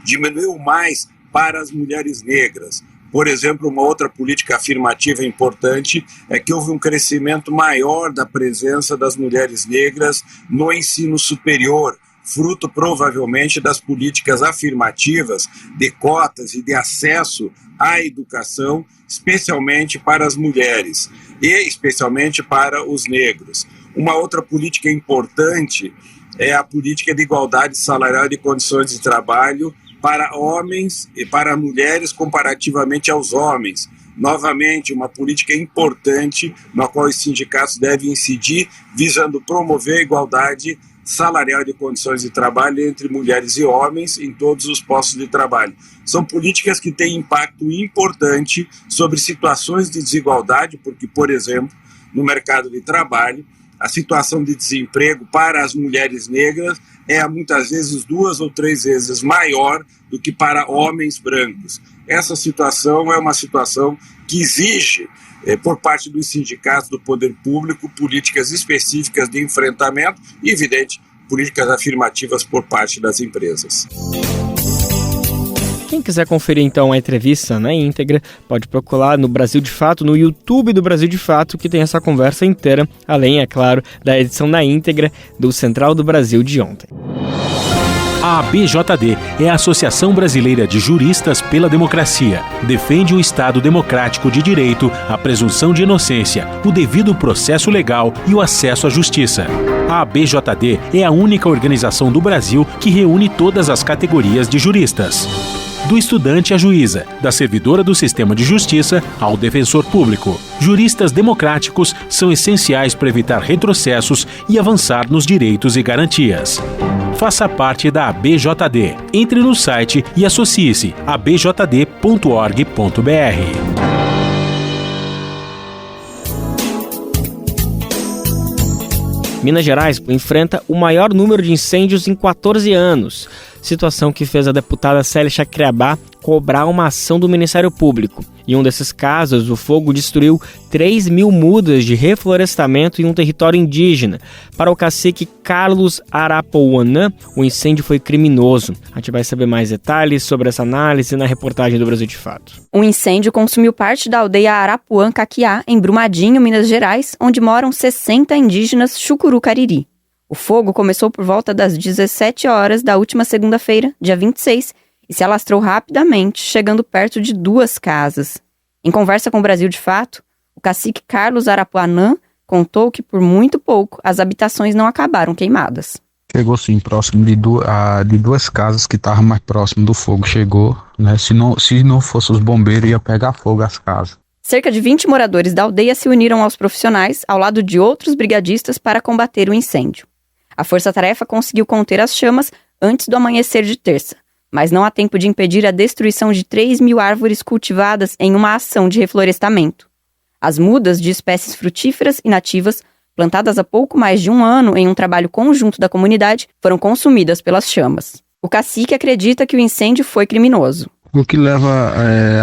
diminuiu mais para as mulheres negras. Por exemplo, uma outra política afirmativa importante é que houve um crescimento maior da presença das mulheres negras no ensino superior, fruto provavelmente das políticas afirmativas de cotas e de acesso à educação, especialmente para as mulheres e especialmente para os negros. Uma outra política importante é a política de igualdade salarial e de condições de trabalho para homens e para mulheres comparativamente aos homens. Novamente, uma política importante na qual os sindicatos devem incidir, visando promover a igualdade salarial de condições de trabalho entre mulheres e homens em todos os postos de trabalho. São políticas que têm impacto importante sobre situações de desigualdade, porque, por exemplo, no mercado de trabalho, a situação de desemprego para as mulheres negras é muitas vezes 2 ou 3 vezes maior do que para homens brancos. Essa situação é uma situação que exige, por parte dos sindicatos do poder público, políticas específicas de enfrentamento e, evidente, políticas afirmativas por parte das empresas. Quem quiser conferir então a entrevista na íntegra, pode procurar no Brasil de Fato, no YouTube do Brasil de Fato, que tem essa conversa inteira, além, é claro, da edição na íntegra do Central do Brasil de ontem. A ABJD é a Associação Brasileira de Juristas pela Democracia. Defende o Estado democrático de direito, a presunção de inocência, o devido processo legal e o acesso à justiça. A ABJD é a única organização do Brasil que reúne todas as categorias de juristas. Do estudante à juíza, da servidora do sistema de justiça ao defensor público. Juristas democráticos são essenciais para evitar retrocessos e avançar nos direitos e garantias. Faça parte da ABJD. Entre no site e associe-se a abjd.org.br. Minas Gerais enfrenta o maior número de incêndios em 14 anos, situação que fez a deputada Célia Chacriabá cobrar uma ação do Ministério Público. Em um desses casos, o fogo destruiu 3.000 mudas de reflorestamento em um território indígena. Para o cacique Carlos Arapuanã, o incêndio foi criminoso. A gente vai saber mais detalhes sobre essa análise na reportagem do Brasil de Fato. Um incêndio consumiu parte da aldeia Arapuã-Caquiá, em Brumadinho, Minas Gerais, onde moram 60 indígenas Chucuru-Cariri. O fogo começou por volta das 17 horas da última segunda-feira, dia 26, e se alastrou rapidamente, chegando perto de 2 casas. Em conversa com o Brasil de Fato, o cacique Carlos Arapuanã contou que, por muito pouco, as habitações não acabaram queimadas. Chegou sim, próximo de 2 casas que estavam mais próximo do fogo. Chegou, né? Se não fosse os bombeiros, ia pegar fogo as casas. Cerca de 20 moradores da aldeia se uniram aos profissionais, ao lado de outros brigadistas, para combater o incêndio. A força-tarefa conseguiu conter as chamas antes do amanhecer de terça, mas não há tempo de impedir a destruição de 3.000 árvores cultivadas em uma ação de reflorestamento. As mudas de espécies frutíferas e nativas, plantadas há pouco mais de 1 ano em um trabalho conjunto da comunidade, foram consumidas pelas chamas. O cacique acredita que o incêndio foi criminoso. O que leva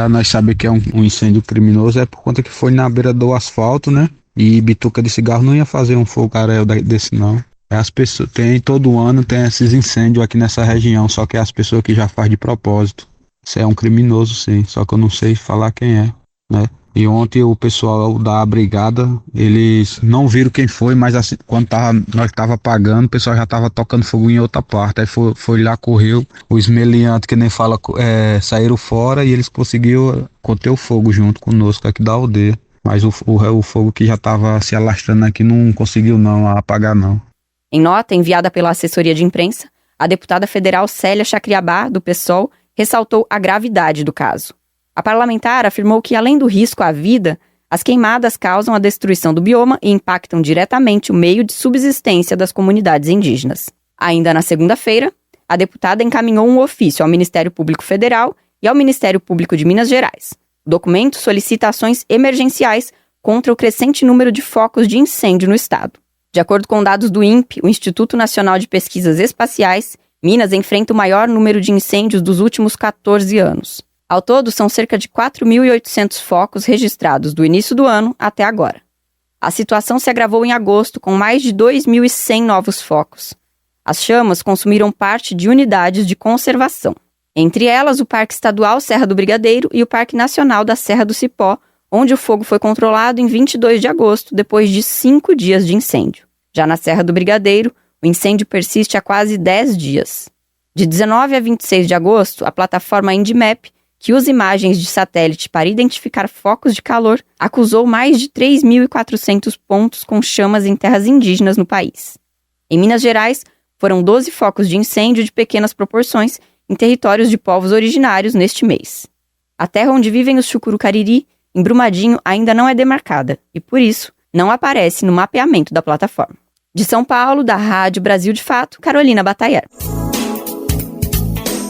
a nós saber que é um incêndio criminoso é por conta que foi na beira do asfalto, né? E bituca de cigarro não ia fazer um fogaréu desse não. As pessoas todo ano tem esses incêndios aqui nessa região, só que é as pessoas que já fazem de propósito. Isso é um criminoso, sim, só que eu não sei falar quem é, né? E ontem o pessoal da brigada, eles não viram quem foi, mas assim, quando nós estava apagando, o pessoal já estava tocando fogo em outra parte. Aí foi lá, correu, os meliantes, que nem fala, saíram fora e eles conseguiram conter o fogo junto conosco aqui da aldeia. Mas o fogo que já estava se alastrando aqui não conseguiu não apagar não. Em nota enviada pela assessoria de imprensa, a deputada federal Célia Chacriabá, do PSOL, ressaltou a gravidade do caso. A parlamentar afirmou que, além do risco à vida, as queimadas causam a destruição do bioma e impactam diretamente o meio de subsistência das comunidades indígenas. Ainda na segunda-feira, a deputada encaminhou um ofício ao Ministério Público Federal e ao Ministério Público de Minas Gerais. O documento solicita ações emergenciais contra o crescente número de focos de incêndio no estado. De acordo com dados do INPE, o Instituto Nacional de Pesquisas Espaciais, Minas enfrenta o maior número de incêndios dos últimos 14 anos. Ao todo, são cerca de 4.800 focos registrados do início do ano até agora. A situação se agravou em agosto, com mais de 2.100 novos focos. As chamas consumiram parte de unidades de conservação. Entre elas, o Parque Estadual Serra do Brigadeiro e o Parque Nacional da Serra do Cipó, onde o fogo foi controlado em 22 de agosto, depois de 5 dias de incêndio. Já na Serra do Brigadeiro, o incêndio persiste há quase 10 dias. De 19 a 26 de agosto, a plataforma INDIMAP, que usa imagens de satélite para identificar focos de calor, acusou mais de 3.400 pontos com chamas em terras indígenas no país. Em Minas Gerais, foram 12 focos de incêndio de pequenas proporções em territórios de povos originários neste mês. A terra onde vivem os Chucuru-Cariri, em Brumadinho, ainda não é demarcada e, por isso, não aparece no mapeamento da plataforma. De São Paulo, da Rádio Brasil de Fato, Carolina Batayer.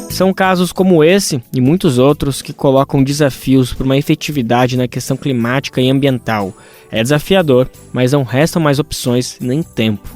São casos como esse e muitos outros que colocam desafios para uma efetividade na questão climática e ambiental. É desafiador, mas não restam mais opções nem tempo.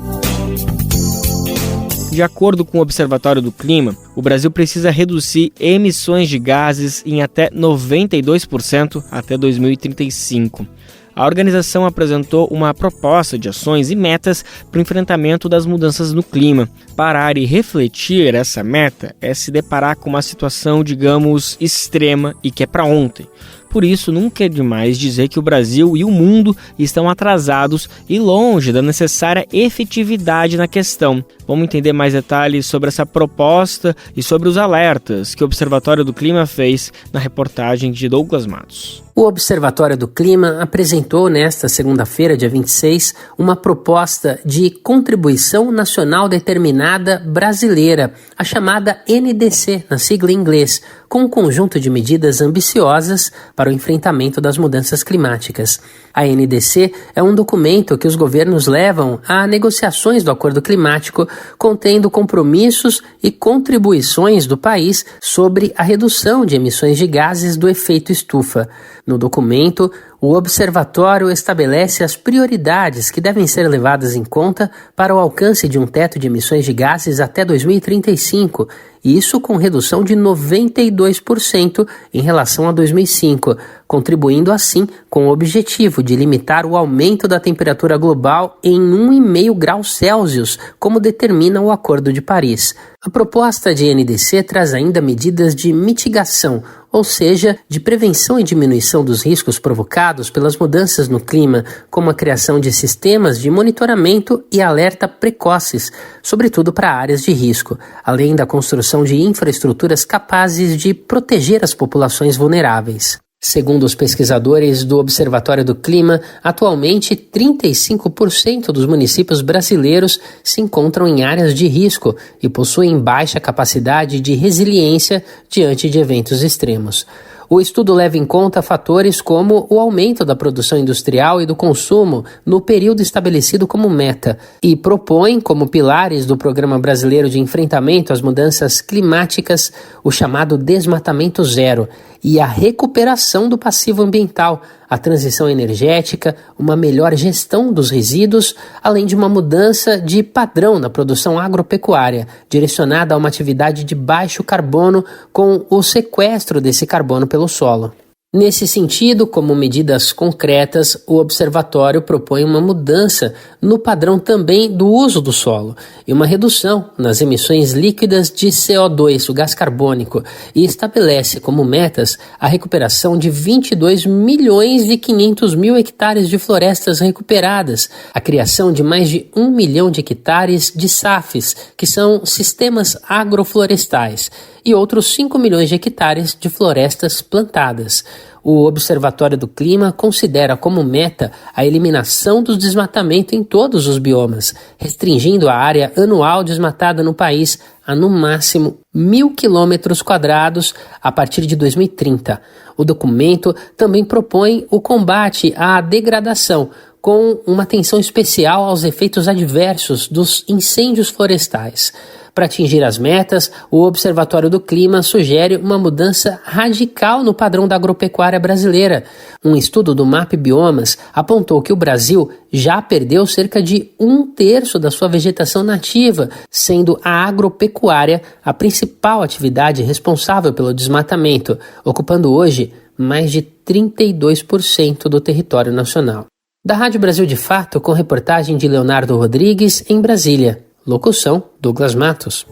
De acordo com o Observatório do Clima, o Brasil precisa reduzir emissões de gases em até 92% até 2035. a organização apresentou uma proposta de ações e metas para o enfrentamento das mudanças no clima. Parar e refletir essa meta é se deparar com uma situação, digamos, extrema e que é para ontem. Por isso, nunca é demais dizer que o Brasil e o mundo estão atrasados e longe da necessária efetividade na questão. Vamos entender mais detalhes sobre essa proposta e sobre os alertas que o Observatório do Clima fez na reportagem de Douglas Matos. O Observatório do Clima apresentou nesta segunda-feira, dia 26, uma proposta de Contribuição Nacional Determinada Brasileira, a chamada NDC, na sigla em inglês, com um conjunto de medidas ambiciosas para o enfrentamento das mudanças climáticas. A NDC é um documento que os governos levam a negociações do Acordo Climático, contendo compromissos e contribuições do país sobre a redução de emissões de gases do efeito estufa. No documento, o Observatório estabelece as prioridades que devem ser levadas em conta para o alcance de um teto de emissões de gases até 2035, isso com redução de 92% em relação a 2005, contribuindo assim com o objetivo de limitar o aumento da temperatura global em 1,5 graus Celsius, como determina o Acordo de Paris. A proposta de NDC traz ainda medidas de mitigação, ou seja, de prevenção e diminuição dos riscos provocados pelas mudanças no clima, como a criação de sistemas de monitoramento e alerta precoces, sobretudo para áreas de risco, além da construção de infraestruturas capazes de proteger as populações vulneráveis. Segundo os pesquisadores do Observatório do Clima, atualmente 35% dos municípios brasileiros se encontram em áreas de risco e possuem baixa capacidade de resiliência diante de eventos extremos. O estudo leva em conta fatores como o aumento da produção industrial e do consumo no período estabelecido como meta e propõe como pilares do Programa Brasileiro de Enfrentamento às Mudanças Climáticas o chamado desmatamento zero e a recuperação do passivo ambiental, a transição energética, uma melhor gestão dos resíduos, além de uma mudança de padrão na produção agropecuária, direcionada a uma atividade de baixo carbono com o sequestro desse carbono pelo solo. Nesse sentido, como medidas concretas, o Observatório propõe uma mudança no padrão também do uso do solo e uma redução nas emissões líquidas de CO2, o gás carbônico, e estabelece como metas a recuperação de 22.500.000 hectares de florestas recuperadas, a criação de mais de 1 milhão de hectares de SAFs, que são sistemas agroflorestais, e outros 5 milhões de hectares de florestas plantadas. O Observatório do Clima considera como meta a eliminação do desmatamento em todos os biomas, restringindo a área anual desmatada no país a no máximo 1.000 quilômetros quadrados a partir de 2030. O documento também propõe o combate à degradação, com uma atenção especial aos efeitos adversos dos incêndios florestais. Para atingir as metas, o Observatório do Clima sugere uma mudança radical no padrão da agropecuária brasileira. Um estudo do MAP Biomas apontou que o Brasil já perdeu cerca de 1/3 da sua vegetação nativa, sendo a agropecuária a principal atividade responsável pelo desmatamento, ocupando hoje mais de 32% do território nacional. Da Rádio Brasil de Fato, com reportagem de Leonardo Rodrigues, em Brasília. Locução, Douglas Matos.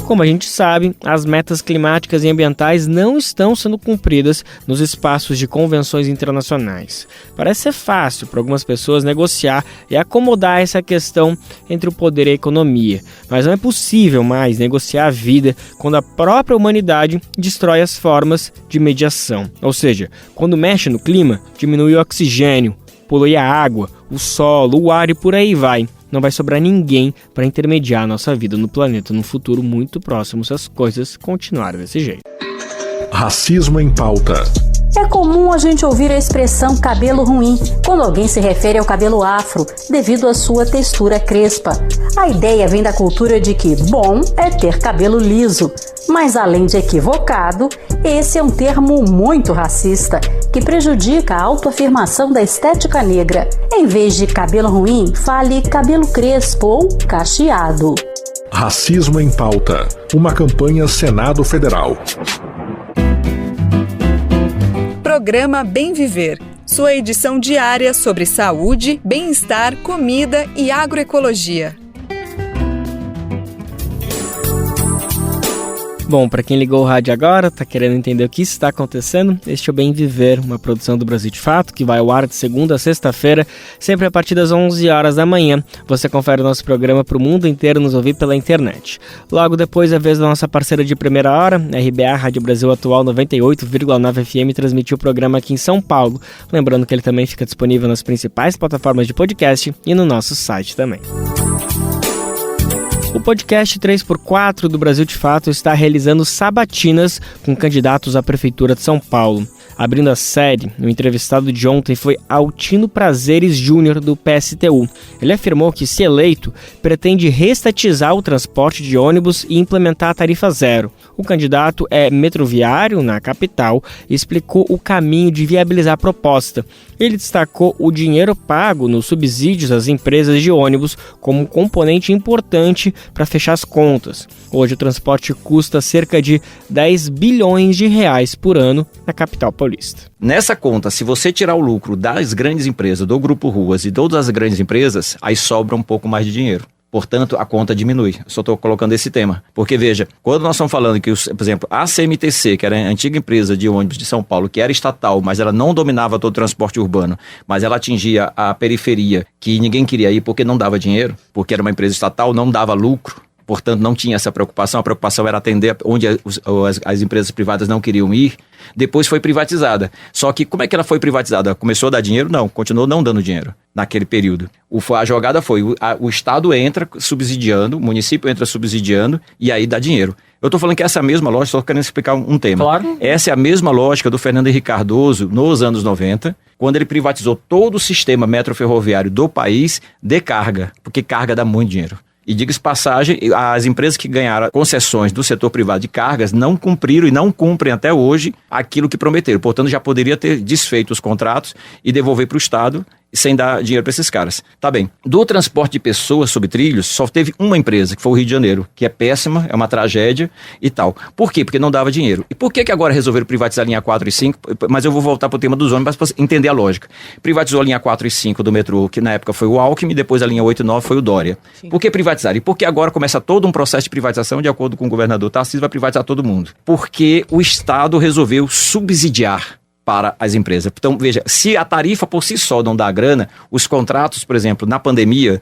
Como a gente sabe, as metas climáticas e ambientais não estão sendo cumpridas nos espaços de convenções internacionais. Parece ser fácil para algumas pessoas negociar e acomodar essa questão entre o poder e a economia, mas não é possível mais negociar a vida quando a própria humanidade destrói as formas de mediação. Ou seja, quando mexe no clima, diminui o oxigênio, polui a água, o solo, o ar e por aí vai. Não vai sobrar ninguém para intermediar a nossa vida no planeta no futuro muito próximo se as coisas continuarem desse jeito. Racismo em pauta. É comum a gente ouvir a expressão cabelo ruim quando alguém se refere ao cabelo afro, devido à sua textura crespa. A ideia vem da cultura de que bom é ter cabelo liso, mas além de equivocado, esse é um termo muito racista, que prejudica a autoafirmação da estética negra. Em vez de cabelo ruim, fale cabelo crespo ou cacheado. Racismo em pauta. Uma campanha Senado Federal. Programa Bem Viver. sua edição diária sobre saúde, bem-estar, comida e agroecologia. Bom, para quem ligou o rádio agora, tá querendo entender o que está acontecendo, este é o Bem Viver, uma produção do Brasil de Fato, que vai ao ar de segunda a sexta-feira, sempre a partir das 11 horas da manhã. Você confere o nosso programa para o mundo inteiro nos ouvir pela internet. Logo depois, a vez da nossa parceira de primeira hora, a RBA, Rádio Brasil Atual 98,9 FM, transmitiu o programa aqui em São Paulo. Lembrando que ele também fica disponível nas principais plataformas de podcast e no nosso site também. O podcast 3x4 do Brasil de Fato está realizando sabatinas com candidatos à Prefeitura de São Paulo. Abrindo a série, o entrevistado de ontem foi Altino Prazeres Júnior, do PSTU. Ele afirmou que, se eleito, pretende reestatizar o transporte de ônibus e implementar a tarifa zero. O candidato é metroviário na capital e explicou o caminho de viabilizar a proposta. Ele destacou o dinheiro pago nos subsídios às empresas de ônibus como um componente importante para fechar as contas. Hoje o transporte custa cerca de 10 bilhões de reais por ano na capital paulista. Nessa conta, se você tirar o lucro das grandes empresas, do Grupo Ruas e todas as grandes empresas, aí sobra um pouco mais de dinheiro. Portanto, a conta diminui. Eu só estou colocando esse tema. Porque, veja, quando nós estamos falando que, por exemplo, a CMTC, que era a antiga empresa de ônibus de São Paulo, que era estatal, mas ela não dominava todo o transporte urbano, mas ela atingia a periferia, que ninguém queria ir porque não dava dinheiro, porque era uma empresa estatal, não dava lucro. Portanto, não tinha essa preocupação. A preocupação era atender onde as empresas privadas não queriam ir. Depois foi privatizada. Só que como é que ela foi privatizada? Começou a dar dinheiro? Não, continuou não dando dinheiro naquele período. A jogada foi, o Estado entra subsidiando, o município entra subsidiando e aí dá dinheiro. Eu estou falando que essa mesma lógica, só querendo explicar um tema. Claro. Essa é a mesma lógica do Fernando Henrique Cardoso nos anos 90, quando ele privatizou todo o sistema metroferroviário do país de carga, porque carga dá muito dinheiro. E diga-se passagem, as empresas que ganharam concessões do setor privado de cargas não cumpriram e não cumprem até hoje aquilo que prometeram. Portanto, já poderia ter desfeito os contratos e devolver para o Estado sem dar dinheiro para esses caras. Tá bem. Do transporte de pessoas sobre trilhos, só teve uma empresa, que foi o Rio de Janeiro, que é péssima, é uma tragédia e tal. Por quê? Porque não dava dinheiro. E por que agora resolveram privatizar a linha 4 e 5? Mas eu vou voltar para o tema dos ônibus para entender a lógica. Privatizou a linha 4 e 5 do metrô, que na época foi o Alckmin, depois a linha 8 e 9 foi o Dória. Sim. Por que privatizaram? E por que agora começa todo um processo de privatização, de acordo com o governador Tarcísio, vai privatizar todo mundo? Porque o Estado resolveu subsidiar para as empresas. Então, veja, se a tarifa por si só não dá grana, os contratos, por exemplo, na pandemia,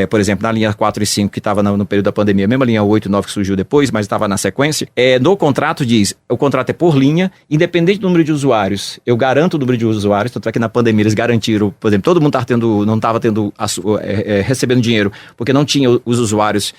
por exemplo, na linha 4 e 5, que estava no período da pandemia, mesmo a linha 8 e 9 que surgiu depois, mas estava na sequência, no contrato diz, o contrato é por linha, independente do número de usuários, eu garanto o número de usuários, tanto é que na pandemia eles garantiram, por exemplo, todo mundo não estava recebendo dinheiro, porque não tinha os usuários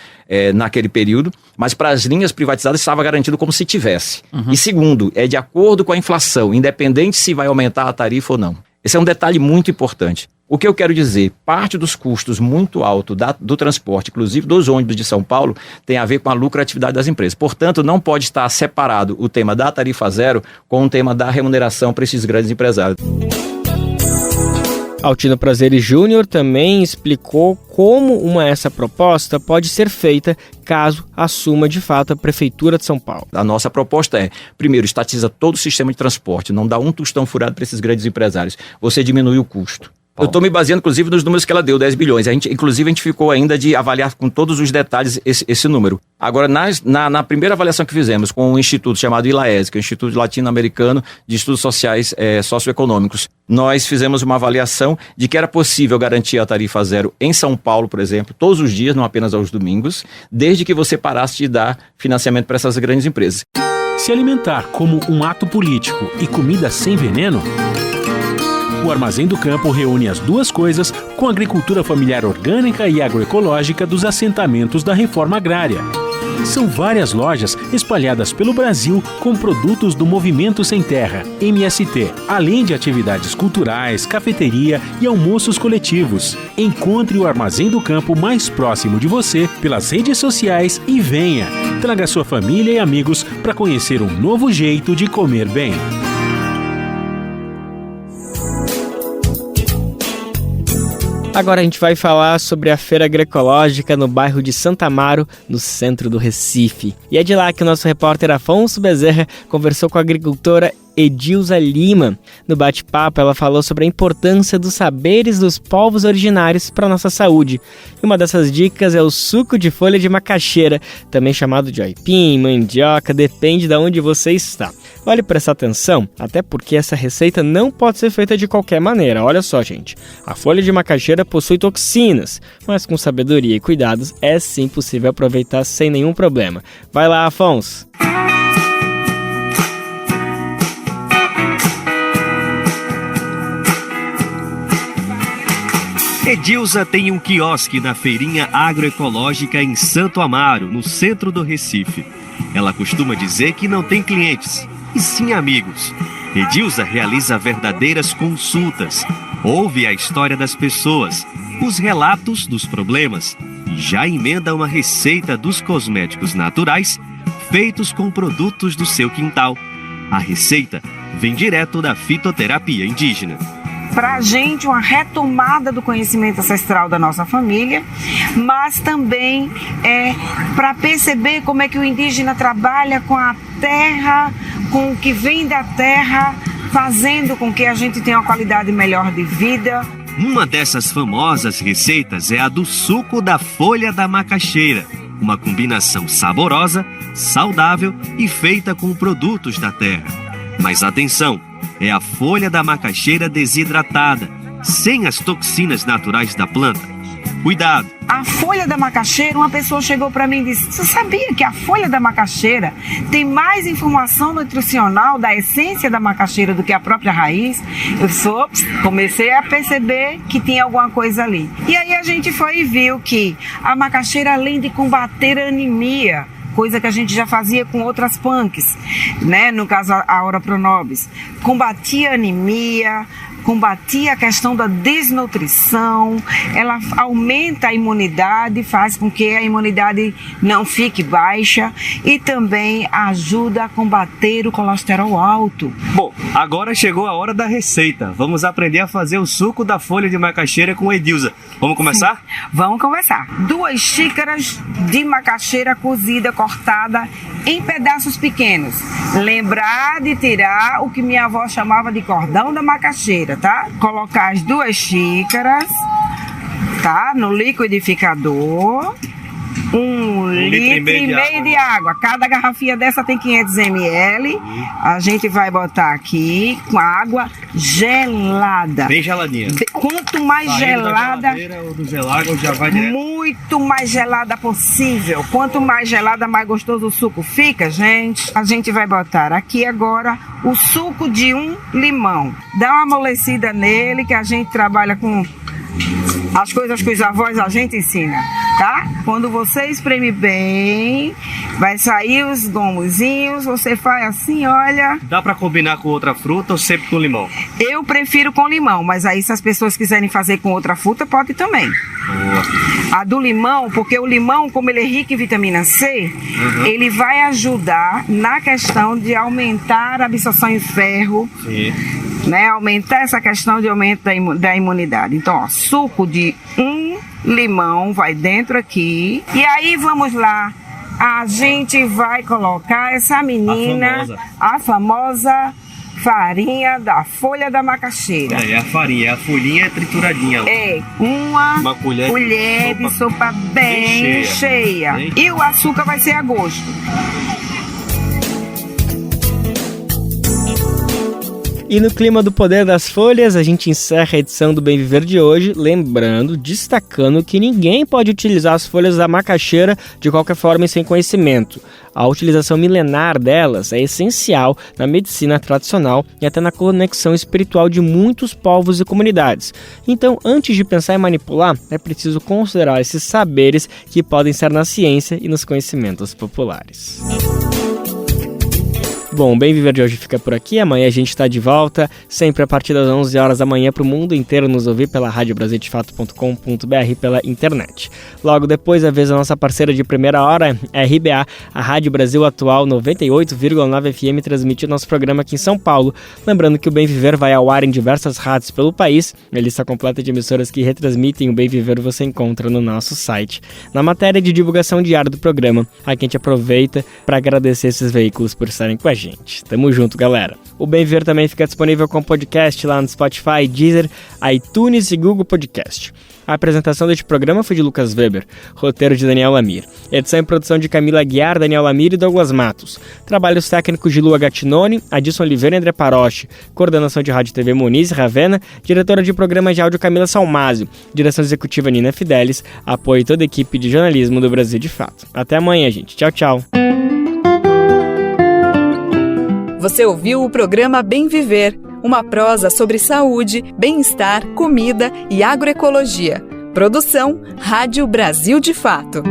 naquele período, mas para as linhas privatizadas estava garantido como se tivesse. Uhum. E segundo, é de acordo com a inflação, independente se vai aumentar a tarifa ou não. Esse é um detalhe muito importante. O que eu quero dizer, parte dos custos muito altos do transporte, inclusive dos ônibus de São Paulo, tem a ver com a lucratividade das empresas. Portanto, não pode estar separado o tema da tarifa zero com o tema da remuneração para esses grandes empresários. Altino Prazeres Júnior também explicou como essa proposta pode ser feita caso assuma de fato a Prefeitura de São Paulo. A nossa proposta é, primeiro, estatiza todo o sistema de transporte, não dá um tostão furado para esses grandes empresários. Você diminui o custo. Eu estou me baseando, inclusive, nos números que ela deu, 10 bilhões. Inclusive, a gente ficou ainda de avaliar com todos os detalhes esse número. Agora, na primeira avaliação que fizemos com um instituto chamado ILAES, que é o Instituto Latino-Americano de Estudos Sociais Socioeconômicos, nós fizemos uma avaliação de que era possível garantir a tarifa zero em São Paulo, por exemplo, todos os dias, não apenas aos domingos, desde que você parasse de dar financiamento para essas grandes empresas. Se alimentar como um ato político e comida sem veneno... O Armazém do Campo reúne as duas coisas com a agricultura familiar orgânica e agroecológica dos assentamentos da reforma agrária. São várias lojas espalhadas pelo Brasil com produtos do Movimento Sem Terra, MST, além de atividades culturais, cafeteria e almoços coletivos. Encontre o Armazém do Campo mais próximo de você pelas redes sociais e venha. Traga sua família e amigos para conhecer um novo jeito de comer bem. Agora a gente vai falar sobre a Feira Agroecológica no bairro de Santa Amaro, no centro do Recife. E é de lá que o nosso repórter Afonso Bezerra conversou com a agricultora Edilza Lima. No bate-papo, ela falou sobre a importância dos saberes dos povos originários para a nossa saúde. E uma dessas dicas é o suco de folha de macaxeira, também chamado de aipim, mandioca, depende de onde você está. Vale prestar atenção, até porque essa receita não pode ser feita de qualquer maneira. Olha só, gente, a folha de macaxeira possui toxinas, mas com sabedoria e cuidados é sim possível aproveitar sem nenhum problema. Vai lá, Afonso! Edilza tem um quiosque na feirinha agroecológica em Santo Amaro, no centro do Recife. Ela costuma dizer que não tem clientes, e sim amigos. Edilza realiza verdadeiras consultas, ouve a história das pessoas, os relatos dos problemas e já emenda uma receita dos cosméticos naturais feitos com produtos do seu quintal. A receita vem direto da fitoterapia indígena. Para a gente, uma retomada do conhecimento ancestral da nossa família, mas também para perceber como é que o indígena trabalha com a terra, com o que vem da terra, fazendo com que a gente tenha uma qualidade melhor de vida. Uma dessas famosas receitas é a do suco da folha da macaxeira, uma combinação saborosa, saudável e feita com produtos da terra. Mas atenção! É a folha da macaxeira desidratada, sem as toxinas naturais da planta. Cuidado! A folha da macaxeira, uma pessoa chegou para mim e disse: você sabia que a folha da macaxeira tem mais informação nutricional da essência da macaxeira do que a própria raiz? Eu comecei a perceber que tinha alguma coisa ali. E aí a gente foi e viu que a macaxeira, além de combater a anemia, coisa que a gente já fazia com outras punks, né? No caso a Ora Pronobis, combatia a anemia, combatia a questão da desnutrição, ela aumenta a imunidade, faz com que a imunidade não fique baixa e também ajuda a combater o colesterol alto. Bom, agora chegou a hora da receita. Vamos aprender a fazer o suco da folha de macaxeira com Edilza. Vamos começar? Sim, vamos começar. 2 xícaras de macaxeira cozida, cortada em pedaços pequenos. Lembrar de tirar o que minha avó chamava de cordão da macaxeira, tá? Colocar as 2 xícaras, tá? No liquidificador. 1,5 litro de água. Cada garrafinha dessa tem 500 ml. A gente vai botar aqui com água gelada. Bem geladinha. Quanto mais gelada, ou do gelado, já vai direto. Muito mais gelada possível. Quanto mais gelada, mais gostoso o suco fica, gente. A gente vai botar aqui agora o suco de 1 limão. Dá uma amolecida nele, que a gente trabalha com as coisas que os avós a gente ensina, tá? Quando você espreme bem, vai sair os gomozinhos, você faz assim, olha. Dá pra combinar com outra fruta ou sempre com limão? Eu prefiro com limão, mas aí se as pessoas quiserem fazer com outra fruta, pode também. Boa. A do limão, porque o limão, como ele é rico em vitamina C, ele vai ajudar na questão de aumentar a absorção em ferro. Sim. Né, aumentar essa questão de aumento da imunidade. Então, ó, suco de 1 limão vai dentro aqui. E aí, vamos lá. A gente vai colocar essa menina, a famosa farinha da folha da macaxeira. É a farinha, é a folhinha trituradinha. É, uma colher de sopa bem cheia. E o açúcar vai ser a gosto. E no clima do poder das folhas, a gente encerra a edição do Bem Viver de hoje, lembrando, destacando que ninguém pode utilizar as folhas da macaxeira de qualquer forma e sem conhecimento. A utilização milenar delas é essencial na medicina tradicional e até na conexão espiritual de muitos povos e comunidades. Então, antes de pensar em manipular, é preciso considerar esses saberes que podem estar na ciência e nos conhecimentos populares. Bom, o Bem Viver de hoje fica por aqui. Amanhã a gente está de volta, sempre a partir das 11 horas da manhã, para o mundo inteiro nos ouvir pela radiobrasildefato.com.br pela internet. Logo depois, a vez da nossa parceira de primeira hora, a RBA, a Rádio Brasil Atual 98,9 FM, transmite o nosso programa aqui em São Paulo. Lembrando que o Bem Viver vai ao ar em diversas rádios pelo país. A lista completa de emissoras que retransmitem o Bem Viver você encontra no nosso site. Na matéria de divulgação diária do programa, aqui a gente aproveita para agradecer esses veículos por estarem com a gente. gente. Tamo junto, galera. O Bem Viver também fica disponível como podcast lá no Spotify, Deezer, iTunes e Google Podcast. A apresentação deste programa foi de Lucas Weber, roteiro de Daniel Lamir, edição e produção de Camila Aguiar, Daniel Lamir e Douglas Matos, trabalhos técnicos de Lua Gattinoni, Adilson Oliveira e André Paroche, coordenação de Rádio e TV Muniz Ravena, diretora de programa de áudio Camila Salmásio, direção executiva Nina Fidelis, apoio toda a equipe de jornalismo do Brasil de Fato. Até amanhã, gente. Tchau, tchau. Você ouviu o programa Bem Viver, uma prosa sobre saúde, bem-estar, comida e agroecologia. Produção Rádio Brasil de Fato.